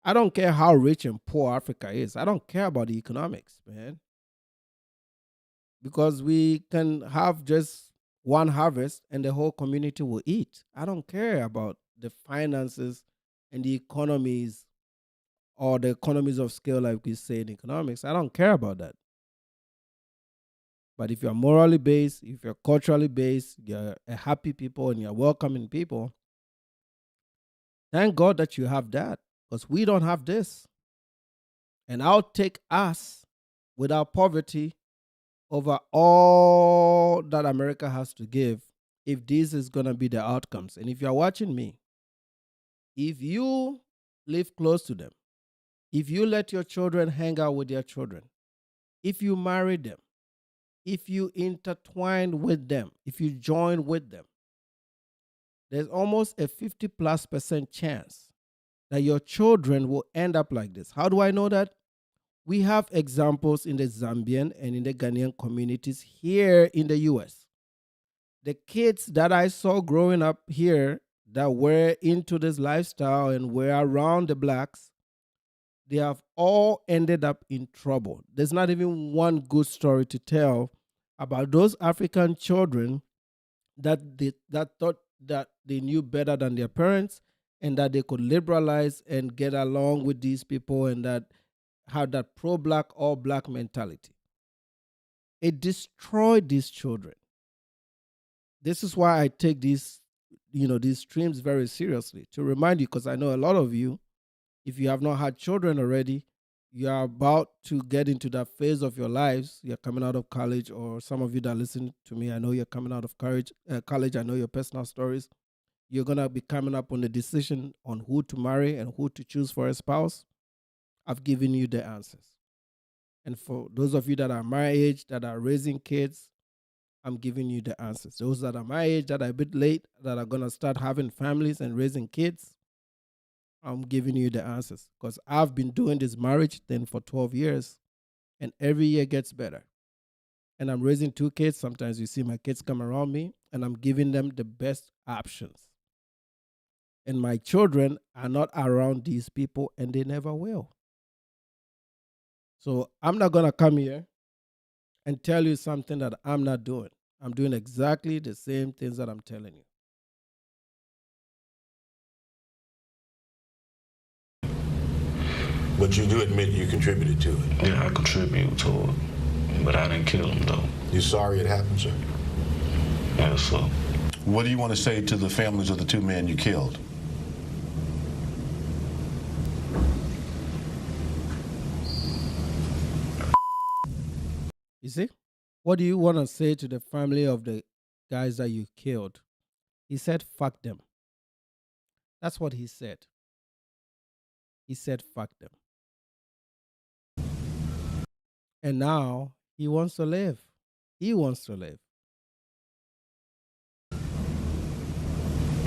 I don't care how rich and poor Africa is. I don't care about the economics, man. Because we can have just one harvest and the whole community will eat. I don't care about the finances and the economies or the economies of scale, like we say in economics. I don't care about that. But if you're morally based, if you're culturally based, you're a happy people and you're welcoming people, thank God that you have that, because we don't have this. And I'll take us without poverty over all that America has to give if this is going to be the outcomes. And if you're watching me, if you live close to them, if you let your children hang out with their children, if you marry them, if you intertwine with them, if you join with them, there's almost a 50+% chance that your children will end up like this. How do I know that? We have examples in the Zambian and in the Ghanaian communities here in the US. The kids that I saw growing up here that were into this lifestyle and were around the blacks, they have all ended up in trouble. There's not even one good story to tell about those African children that thought that they knew better than their parents and that they could liberalize and get along with these people and that had that pro-black, all-black mentality. It destroyed these children. This is why I take these streams very seriously, to remind you, because I know a lot of you, if you have not had children already, you are about to get into that phase of your lives. You're coming out of college, or some of you that listen to me, I know you're coming out of college. I know your personal stories. You're going to be coming up on the decision on who to marry and who to choose for a spouse. I've given you the answers. And for those of you that are my age, that are raising kids, I'm giving you the answers. Those that are my age, that are a bit late, that are going to start having families and raising kids, I'm giving you the answers. Because I've been doing this marriage thing for 12 years, and every year gets better. And I'm raising 2 kids. Sometimes you see my kids come around me, and I'm giving them the best options. And my children are not around these people, and they never will. So I'm not going to come here and tell you something that I'm not doing. I'm doing exactly the same things that I'm telling you. But you do admit you contributed to it. Yeah, I contributed to it, but I didn't kill him, though. You sorry it happened, sir? Yes, sir. What do you want to say to the families of the 2 men you killed? You see? What do you want to say to the family of the guys that you killed? He said, fuck them. That's what he said. He said, fuck them. And now he wants to live. He wants to live.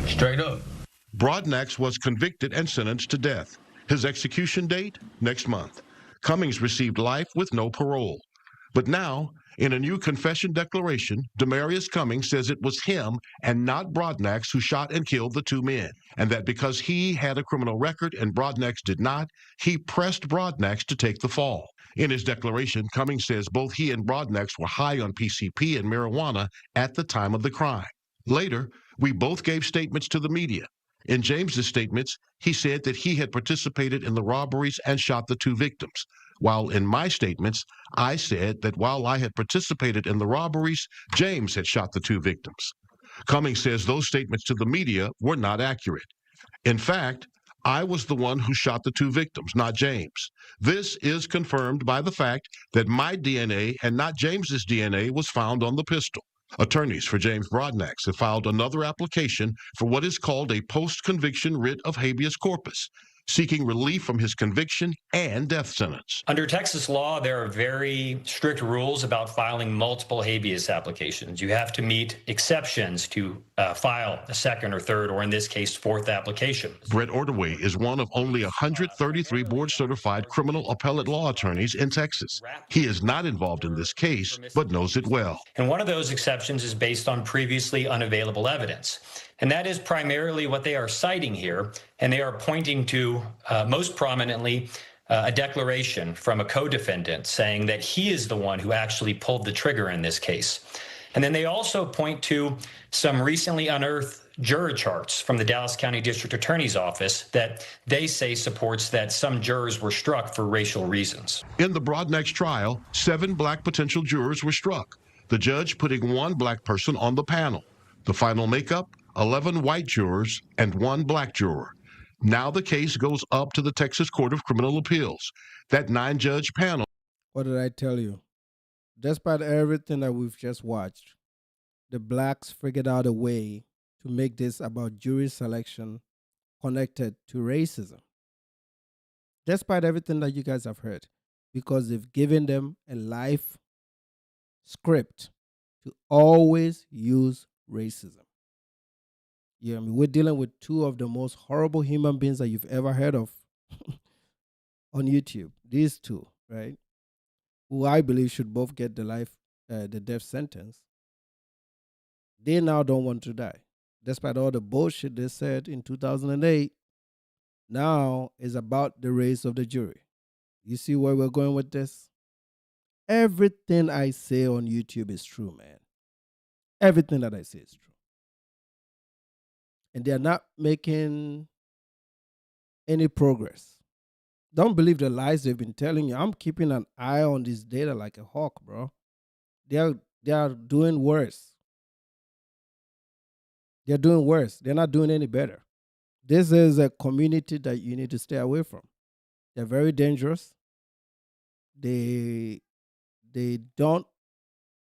Straight up. Broadnax was convicted and sentenced to death. His execution date, next month. Cummings received life with no parole. But now, in a new confession declaration, Demarius Cummings says it was him and not Broadnax who shot and killed the 2 men, and that because he had a criminal record and Broadnax did not, he pressed Broadnax to take the fall. In his declaration, Cummings says both he and Broadnax were high on PCP and marijuana at the time of the crime. Later, we both gave statements to the media. In James's statements, he said that he had participated in the robberies and shot the 2 victims, while in my statements, I said that while I had participated in the robberies, James had shot the 2 victims. Cummings says those statements to the media were not accurate. In fact, I was the one who shot the two victims, not James. This is confirmed by the fact that my DNA and not James's DNA was found on the pistol. Attorneys for James Broadnax have filed another application for what is called a post-conviction writ of habeas corpus, seeking relief from his conviction and death sentence. Under Texas law, there are very strict rules about filing multiple habeas applications. You have to meet exceptions to file a second or third, or in this case, fourth application. Brett Ordway is one of only 133 board-certified criminal appellate law attorneys in Texas. He is not involved in this case, but knows it well. And one of those exceptions is based on previously unavailable evidence. And that is primarily what they are citing here. And they are pointing to, most prominently, a declaration from a co-defendant saying that he is the one who actually pulled the trigger in this case. And then they also point to some recently unearthed juror charts from the Dallas County District Attorney's Office that they say supports that some jurors were struck for racial reasons. In the Broadnax trial, 7 black potential jurors were struck, the judge putting 1 black person on the panel. The final makeup, 11 white jurors and 1 black juror. Now the case goes up to the Texas Court of Criminal Appeals. That 9-judge panel. What did I tell you? Despite everything that we've just watched, the blacks figured out a way to make this about jury selection connected to racism. Despite everything that you guys have heard, because they've given them a life script to always use racism. Yeah, I mean, we're dealing with 2 of the most horrible human beings that you've ever heard of on YouTube. These 2, right? Who I believe should both get the death sentence. They now don't want to die. Despite all the bullshit they said in 2008, now is about the race of the jury. You see where we're going with this? Everything I say on YouTube is true, man. Everything that I say is true. And they are not making any progress. Don't believe the lies they've been telling you. I'm keeping an eye on this data like a hawk, bro. They are doing worse. They're doing worse. They're not doing any better. This is a community that you need to stay away from. They're very dangerous. They don't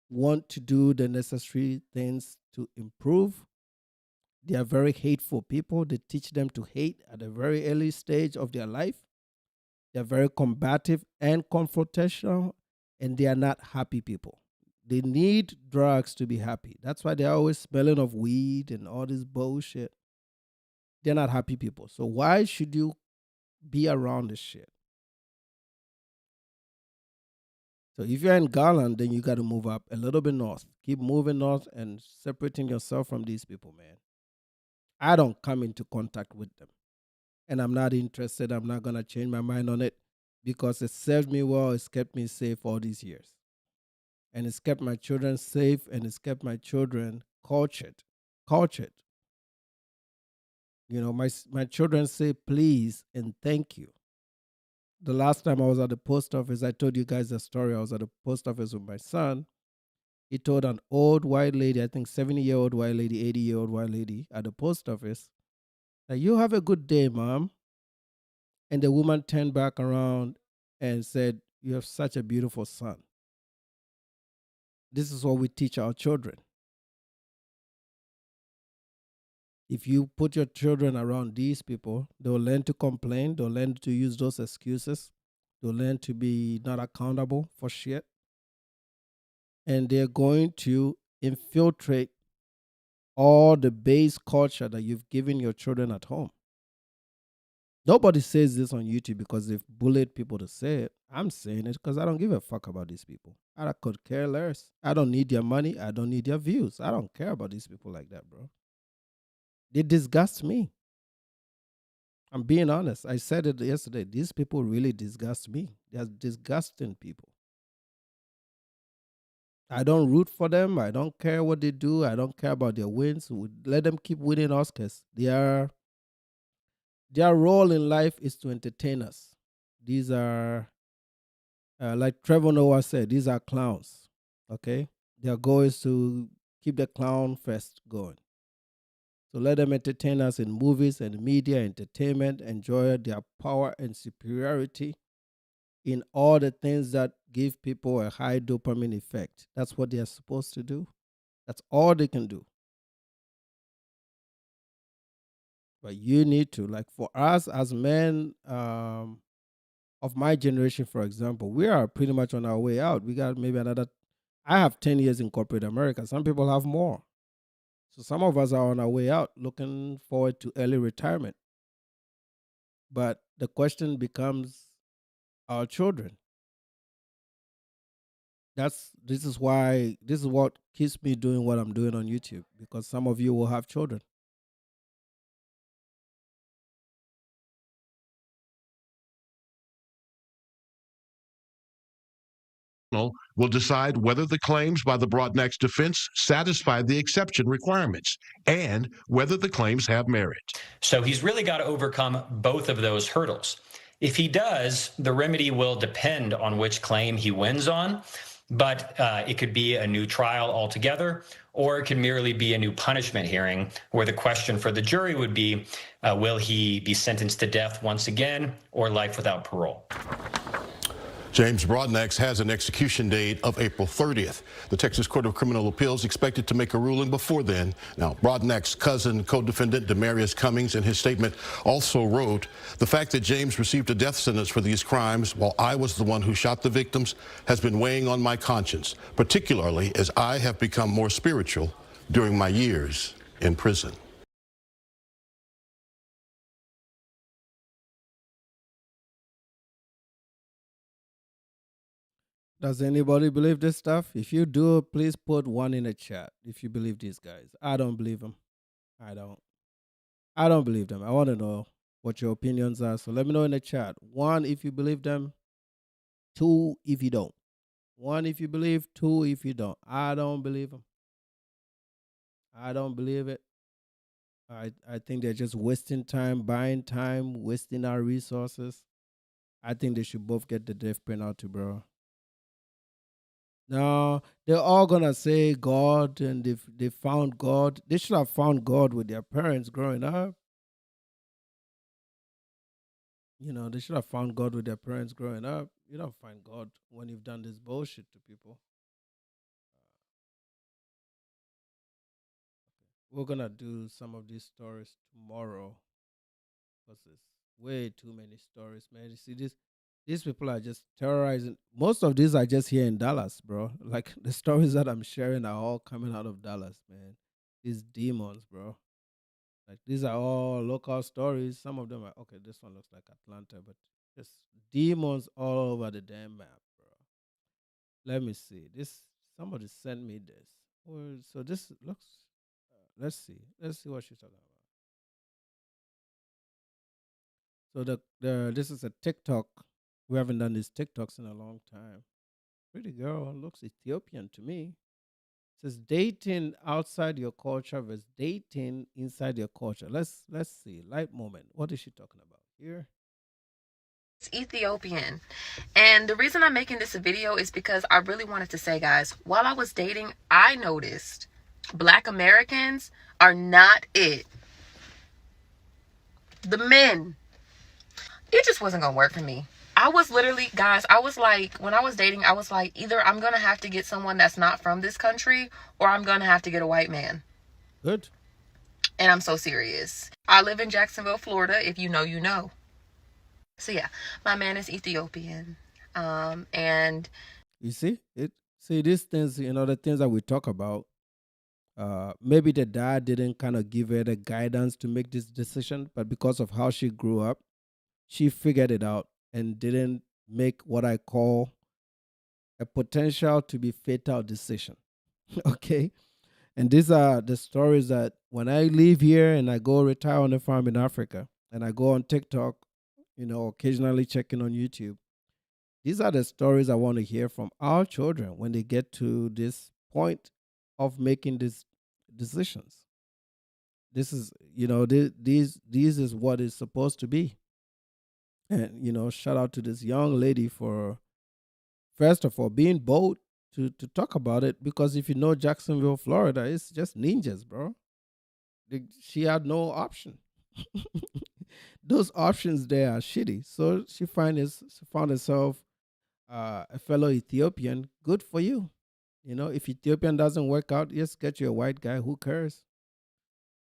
want to do the necessary things to improve. They are very hateful people. They teach them to hate at a very early stage of their life. They're very combative and confrontational, and they are not happy people. They need drugs to be happy. That's why they're always smelling of weed and all this bullshit. They're not happy people. So why should you be around this shit? So if you're in Garland, then you got to move up a little bit north. Keep moving north and separating yourself from these people, man. I don't come into contact with them. And I'm not interested. I'm not going to change my mind on it because it served me well. It's kept me safe all these years. And it's kept my children safe, and it's kept my children cultured. You know, my children say please and thank you. The last time I was at the post office, I told you guys a story. I was at the post office with my son. He told an old white lady, I think 70-year-old white lady, 80-year-old white lady at the post office, that you have a good day, Mom. And the woman turned back around and said, you have such a beautiful son. This is what we teach our children. If you put your children around these people, they'll learn to complain. They'll learn to use those excuses. They'll learn to be not accountable for shit. And they're going to infiltrate all the base culture that you've given your children at home. Nobody says this on YouTube because they've bullied people to say it. I'm saying it because I don't give a fuck about these people. I could care less. I don't need their money. I don't need their views. I don't care about these people like that, bro. They disgust me. I'm being honest. I said it yesterday. These people really disgust me. They're disgusting people. I don't root for them. I don't care what they do. I don't care about their wins. Let them keep winning Oscars. Their role in life is to entertain us. These are, like Trevor Noah said, these are clowns, okay? Their goal is to keep the clown fest going. So let them entertain us in movies and media, entertainment, enjoy their power and superiority in all the things that give people a high dopamine effect. That's what they are supposed to do. That's all they can do. But you need to, like for us as men of my generation, for example, we are pretty much on our way out. We got maybe another, I have 10 years in corporate America. Some people have more. So some of us are on our way out, looking forward to early retirement. But the question becomes our children. This is what keeps me doing what I'm doing on YouTube, because some of you will have children. Will decide whether the claims by the Broadnax defense satisfy the exception requirements and whether the claims have merit. So he's really got to overcome both of those hurdles. If he does, the remedy will depend on which claim he wins on, but it could be a new trial altogether, or it could merely be a new punishment hearing where the question for the jury would be, will he be sentenced to death once again or life without parole? James Broadnax has an execution date of April 30th. The Texas Court of Criminal Appeals expected to make a ruling before then. Now, Broadnax's cousin, co-defendant Demarius Cummings, in his statement also wrote, "The fact that James received a death sentence for these crimes while I was the one who shot the victims has been weighing on my conscience, particularly as I have become more spiritual during my years in prison." Does anybody believe this stuff? If you do, please put one in the chat if you believe these guys. I don't believe them. I don't believe them. I want to know what your opinions are. So let me know in the chat. 1, if you believe them. 2, if you don't. 1, if you believe. 2, if you don't. I don't believe them. I don't believe it. I think they're just wasting time, buying time, wasting our resources. I think they should both get the death penalty, bro. No, they're all gonna say God, and if they found God, they should have found God with their parents growing up. You know, they should have found God with their parents growing up. You don't find God when you've done this bullshit to people. We're gonna do some of these stories tomorrow because there's way too many stories, man. You see, these people are just terrorizing. Most of these are just here in Dallas, bro. Like the stories that I'm sharing are all coming out of Dallas, man. These demons, bro. Like these are all local stories. Some of them are okay. This one looks like Atlanta, but just demons all over the damn map, bro. Let me see. Somebody sent me this. So this looks. Let's see. Let's see what she's talking about. So this is a TikTok. We haven't done these TikToks in a long time. Pretty girl looks Ethiopian to me. It says dating outside your culture versus dating inside your culture. Let's see. Light moment. What is she talking about here? It's Ethiopian. And the reason I'm making this a video is because I really wanted to say, guys, while I was dating, I noticed Black Americans are not it. The men, it just wasn't gonna work for me. I was literally, guys, I was like, when I was dating, I was like, either I'm gonna have to get someone that's not from this country, or I'm gonna have to get a white man. Good. And I'm so serious. I live in Jacksonville, Florida. If you know, you know. So yeah, my man is Ethiopian. And you see it. See these things, the things that we talk about. Maybe the dad didn't kind of give her the guidance to make this decision, but because of how she grew up, she figured it out and didn't make what I call a potential to be fatal decision. Okay. And these are the stories that when I leave here and I go retire on a farm in Africa and I go on TikTok, occasionally checking on YouTube, these are the stories I want to hear from our children when they get to this point of making these decisions. This is, these is what it's supposed to be. And, shout out to this young lady for, first of all, being bold to talk about it, because if you know Jacksonville, Florida, it's just ninjas, bro. She had no option. Those options there are shitty. So she found herself a fellow Ethiopian. Good for you. You know, if Ethiopian doesn't work out, just get you a white guy. Who cares?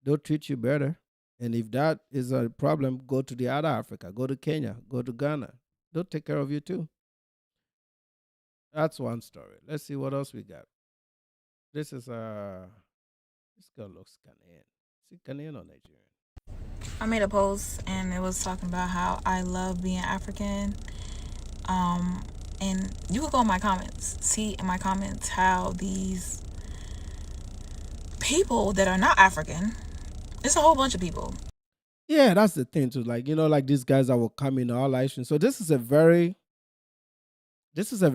They'll treat you better. And if that is a problem, go to the other Africa. Go to Kenya. Go to Ghana. They'll take care of you too. That's one story. Let's see what else we got. This is this girl looks Ghanaian. Is it Ghanaian or Nigerian? I made a post and it was talking about how I love being African. And you can go in my comments, see in my comments how these people that are not African, it's a whole bunch of people. Yeah, that's the thing too. Like, you know, like these guys that will come in our lives. So this is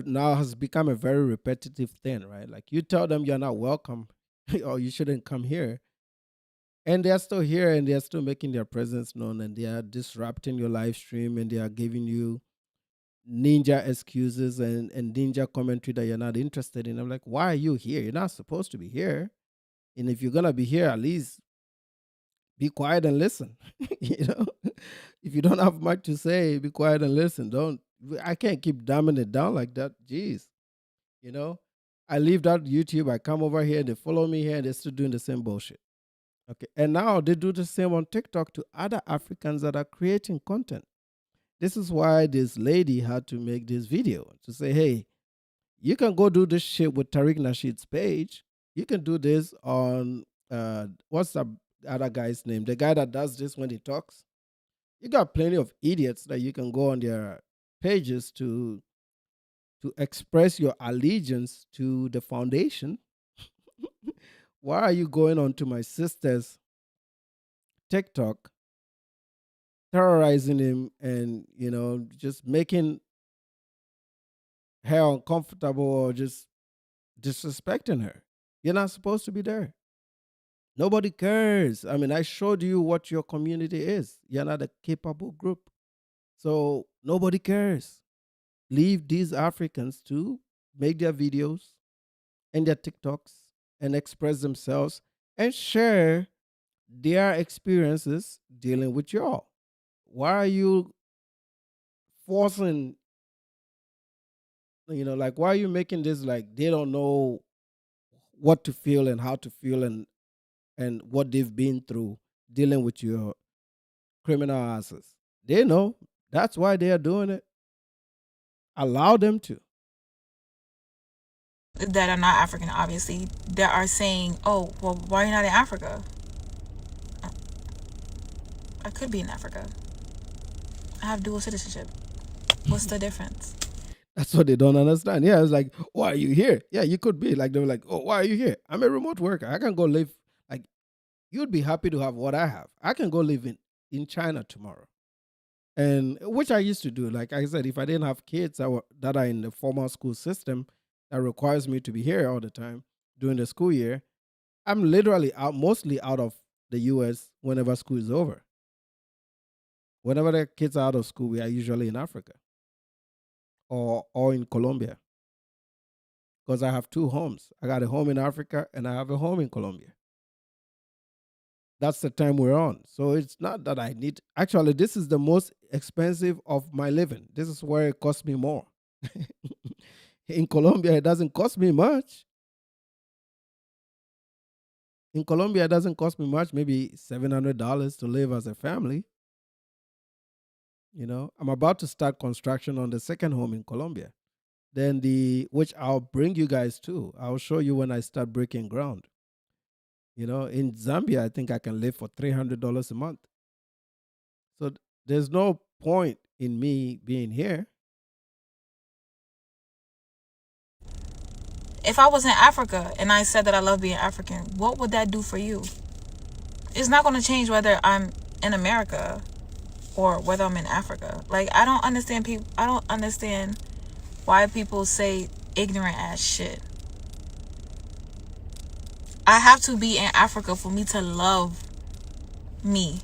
now has become a very repetitive thing, right? Like you tell them you're not welcome or you shouldn't come here. And they're still here and they're still making their presence known and they are disrupting your live stream and they are giving you ninja excuses and ninja commentary that you're not interested in. I'm like, why are you here? You're not supposed to be here. And if you're going to be here, at least be quiet and listen. You know, if you don't have much to say, be quiet and listen. I can't keep dumbing it down like that. Jeez. You know, I leave that YouTube, I come over here, they follow me here, and they're still doing the same bullshit. Okay. And now they do the same on TikTok to other Africans that are creating content. This is why this lady had to make this video to say, hey, you can go do this shit with Tariq Nasheed's page. You can do this on, what's the other guy's name? The guy that does this when he talks. You got plenty of idiots that you can go on their pages to express your allegiance to the foundation. Why are you going on to my sister's TikTok, terrorizing him and, you know, just making her uncomfortable or just disrespecting her? You're not supposed to be there. Nobody cares. I mean, I showed you what your community is. You're not a capable group. So nobody cares. Leave these Africans to make their videos and their TikToks and express themselves and share their experiences dealing with y'all. Why are you forcing, you know, like, why are you making this like they don't know what to feel and how to feel and what they've been through dealing with your criminal asses? They know. That's why they are doing it. Allow them to. That are not African, obviously, that are saying, oh, well, why are you not in Africa? I could be in Africa. I have dual citizenship. What's the difference? That's what they don't understand. Yeah, it's like, why are you here? Yeah, you could be. Like, they were like, oh, why are you here? I'm a remote worker. I can go live. Like, you'd be happy to have what I have. I can go live in China tomorrow. And which I used to do. Like I said, if I didn't have kids that are in the formal school system that requires me to be here all the time during the school year, I'm literally mostly out of the US whenever school is over. Whenever the kids are out of school, we are usually in Africa or in Colombia. Because I have two homes. I got a home in Africa and I have a home in Colombia. That's the time we're on. So it's not that I need. Actually, this is the most expensive of my living. This is where it costs me more. In Colombia, it doesn't cost me much. In Colombia, it doesn't cost me much, maybe $700 to live as a family. You know, I'm about to start construction on the second home in Colombia. Then which I'll bring you guys to. I'll show you when I start breaking ground. You know, in Zambia, I think I can live for $300 a month. So there's no point in me being here. If I was in Africa and I said that I love being African, what would that do for you? It's not going to change whether I'm in America or whether I'm in Africa. Like, I don't understand people. I don't understand why people say ignorant ass shit. I have to be in Africa for me to love me.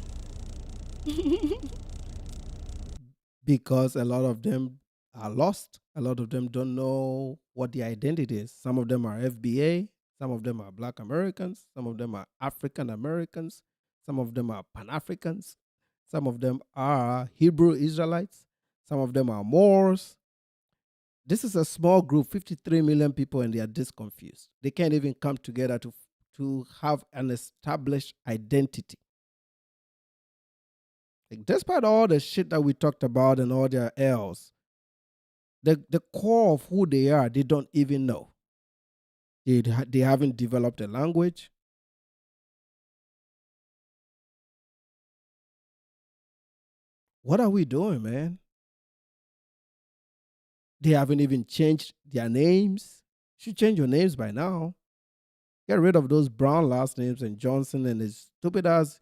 Because a lot of them are lost. A lot of them don't know what their identity is. Some of them are FBA. Some of them are Black Americans. Some of them are African Americans. Some of them are Pan-Africans. Some of them are Hebrew Israelites. Some of them are Moors. This is a small group, 53 million people, and they are this confused. They can't even come together to have an established identity. Like, despite all the shit that we talked about and all their L's, the core of who they are, they don't even know. They haven't developed a language. What are we doing, man? They haven't even changed their names. You should change your names by now. Get rid of those Brown last names and Johnson and his stupid ass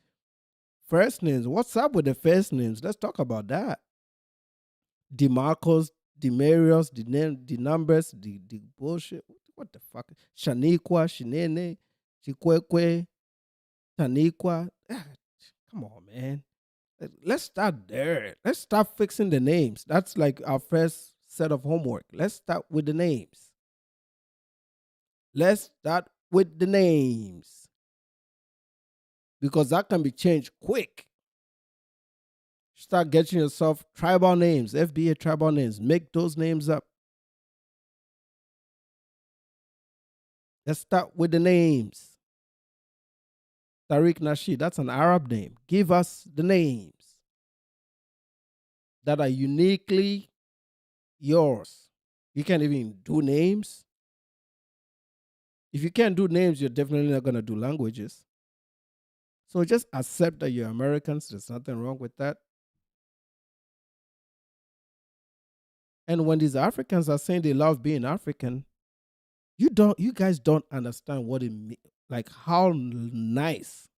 first names. What's up with the first names? Let's talk about that. DeMarcos, DeMarius, the numbers, the bullshit. What the fuck? Shaniqua, Shinene, Chikwekwe, Taniqua. Come on, man. Let's start there. Let's start fixing the names. That's like our first set of homework. Let's start with the names. Let's start with the names. Because that can be changed quick. Start getting yourself tribal names, FBA tribal names. Make those names up. Let's start with the names. Tariq Nasheed, that's an Arab name. Give us the names that are uniquely yours. You can't even do names. If you can't do names, you're definitely not going to do languages. So just accept that you're Americans. There's nothing wrong with that. And when these Africans are saying they love being African, you guys don't understand what it means, like how nice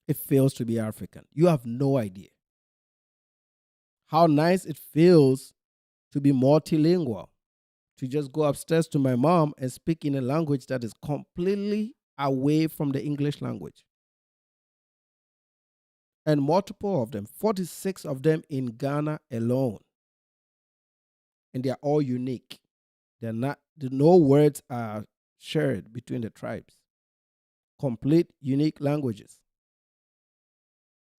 it feels to be African. You have no idea how nice it feels to be multilingual, to just go upstairs to my mom and speak in a language that is completely away from the English language. And multiple of them, 46 of them in Ghana alone. And they're all unique. No words are shared between the tribes. Complete unique languages.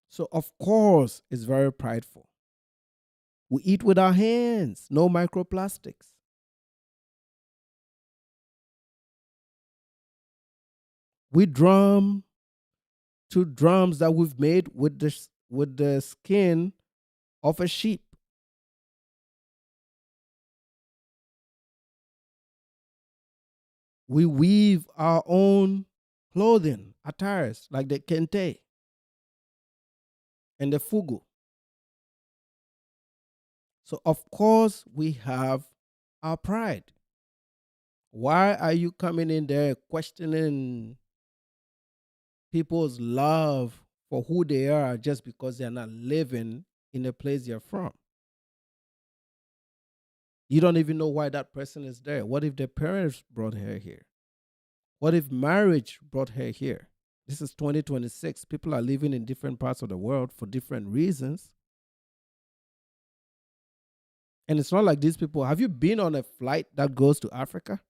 So of course, it's very prideful. We eat with our hands, no microplastics. We drum to drums that we've made with the skin of a sheep. We weave our own clothing, attires, like the kente and the fugu. So, of course, we have our pride. Why are you coming in there questioning people's love for who they are just because they're not living in the place they're from? You don't even know why that person is there. What if their parents brought her here? What if marriage brought her here? This is 2026. People are living in different parts of the world for different reasons. And it's not like these people, have you been on a flight that goes to Africa?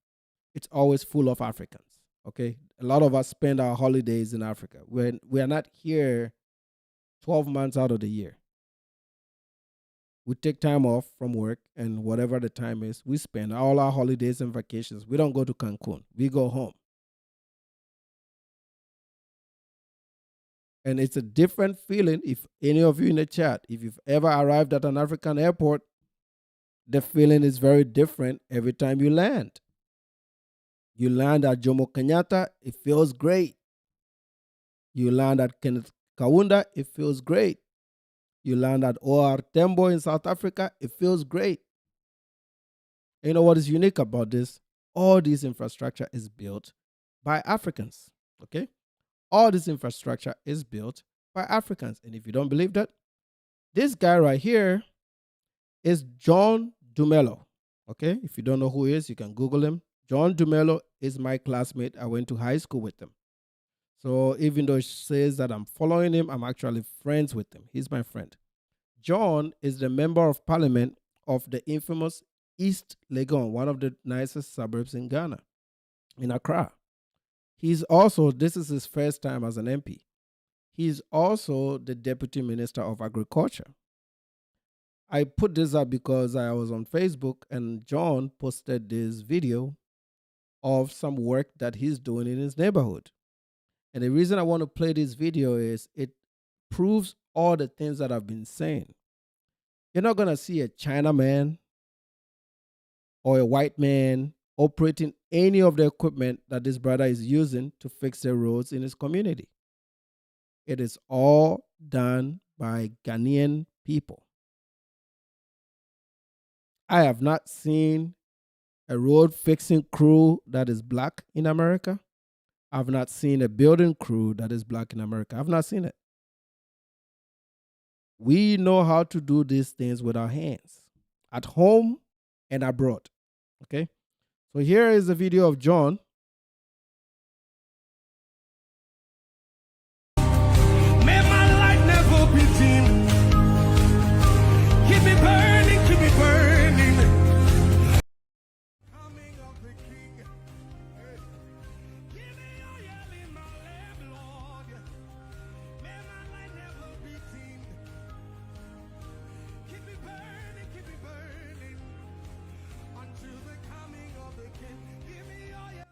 It's always full of Africans, okay? A lot of us spend our holidays in Africa. We are not here 12 months out of the year. We take time off from work, and whatever the time is, we spend all our holidays and vacations. We don't go to Cancun. We go home. And it's a different feeling. If any of you in the chat, if you've ever arrived at an African airport, the feeling is very different every time you land. You land at Jomo Kenyatta, it feels great. You land at Kenneth Kaunda, it feels great. You land at OR Tambo in South Africa, it feels great. You know what is unique about this? All this infrastructure is built by Africans, okay? All this infrastructure is built by Africans. And if you don't believe that, this guy right here is John Dumelo, okay? If you don't know who he is, you can Google him. John Dumelo is my classmate. I went to high school with him. So even though it says that I'm following him, I'm actually friends with him. He's my friend. John is the member of parliament of the infamous East Legon, one of the nicest suburbs in Ghana, in Accra. He's also, this is his first time as an MP. He's also the Deputy Minister of Agriculture. I put this up because I was on Facebook and John posted this video of some work that he's doing in his neighborhood. And the reason I want to play this video is it proves all the things that I've been saying. You're not going to see a Chinaman or a white man operating any of the equipment that this brother is using to fix the roads in his community. It is all done by Ghanaian people. I have not seen a road fixing crew that is black in America. I've not seen a building crew that is black in America. I've not seen it. We know how to do these things with our hands at home and abroad. Okay? So here is a video of John. May my light never be dim. Keep me burning, keep me burning. Coming of the King. Give me your yell in my lamp, Lord. May my light never be dim. Keep me burning until the coming of the King. Give me your yell.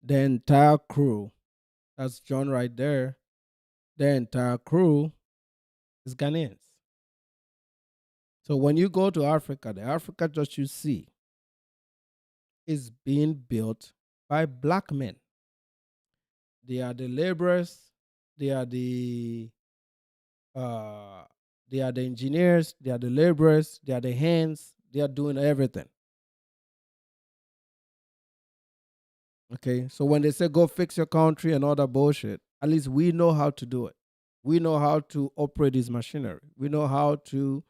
The entire crew, that's John right there, the entire crew is Ghanaians. So when you go to Africa, the Africa that you see is being built by black men. They are the laborers, they are the engineers, they are the laborers, they are the hands, they are doing everything. Okay, so when they say go fix your country and all that bullshit, at least we know how to do it. We know how to operate this machinery. We know how to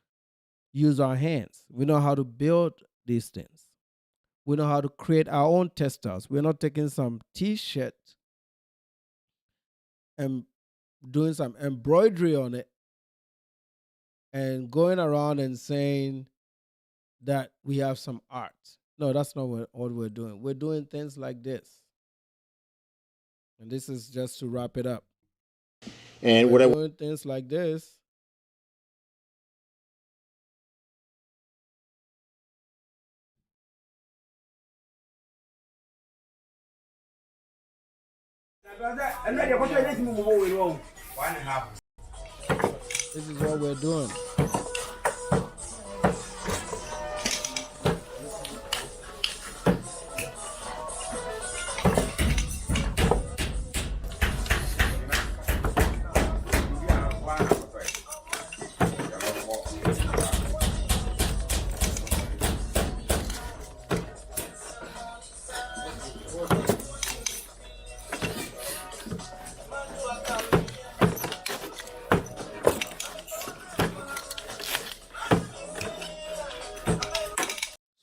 use our hands. We know how to build these things. We know how to create our own textiles. We're not taking some t-shirt and doing some embroidery on it and going around and saying that we have some art. No, that's not what we're doing. We're doing things like this. And this is just to wrap it up. And we're doing things like this. This is what we're doing.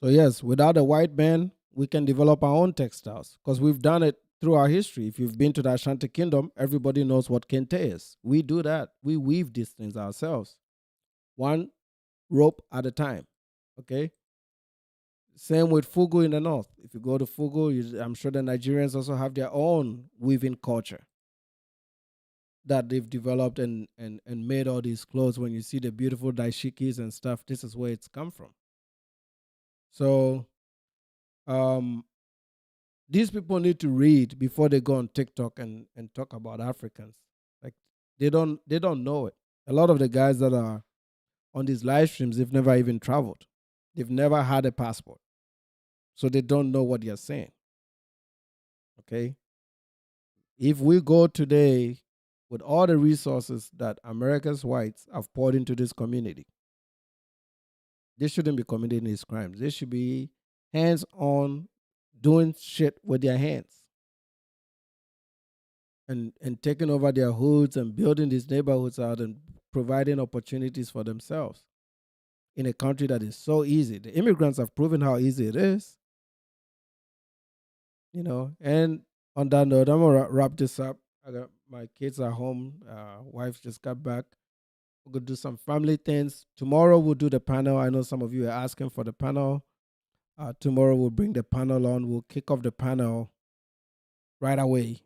So yes, without a white man, we can develop our own textiles because we've done it through our history. If you've been to the Ashanti Kingdom, everybody knows what kente is. We do that. We weave these things ourselves, one rope at a time. Okay. Same with Fugu in the north. If you go to Fugu, I'm sure the Nigerians also have their own weaving culture that they've developed and made all these clothes. When you see the beautiful daishikis and stuff, this is where it's come from. So these people need to read before they go on TikTok and talk about Africans. Like they don't know it. A lot of the guys that are on these live streams, they've never even traveled. They've never had a passport. So they don't know what you're saying. Okay? If we go today with all the resources that America's whites have poured into this community, they shouldn't be committing these crimes. They should be hands-on doing shit with their hands and taking over their hoods and building these neighborhoods out and providing opportunities for themselves in a country that is so easy. The immigrants have proven how easy it is. You know, and On that note, I'm gonna wrap this up. I got my kids at home. Wife just got back. We're gonna do some family things. Tomorrow we'll do the panel. I know some of you are asking for the panel. Tomorrow we'll bring the panel on. We'll kick off the panel right away.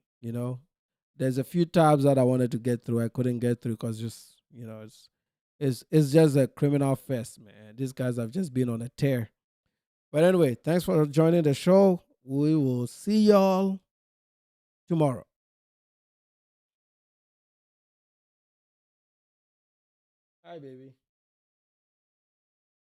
There's a few tabs that I wanted to get through. I couldn't get through because it's just a criminal fest, man. These guys have just been on a tear. But anyway, thanks for joining the show. We will see y'all tomorrow. Hi, baby.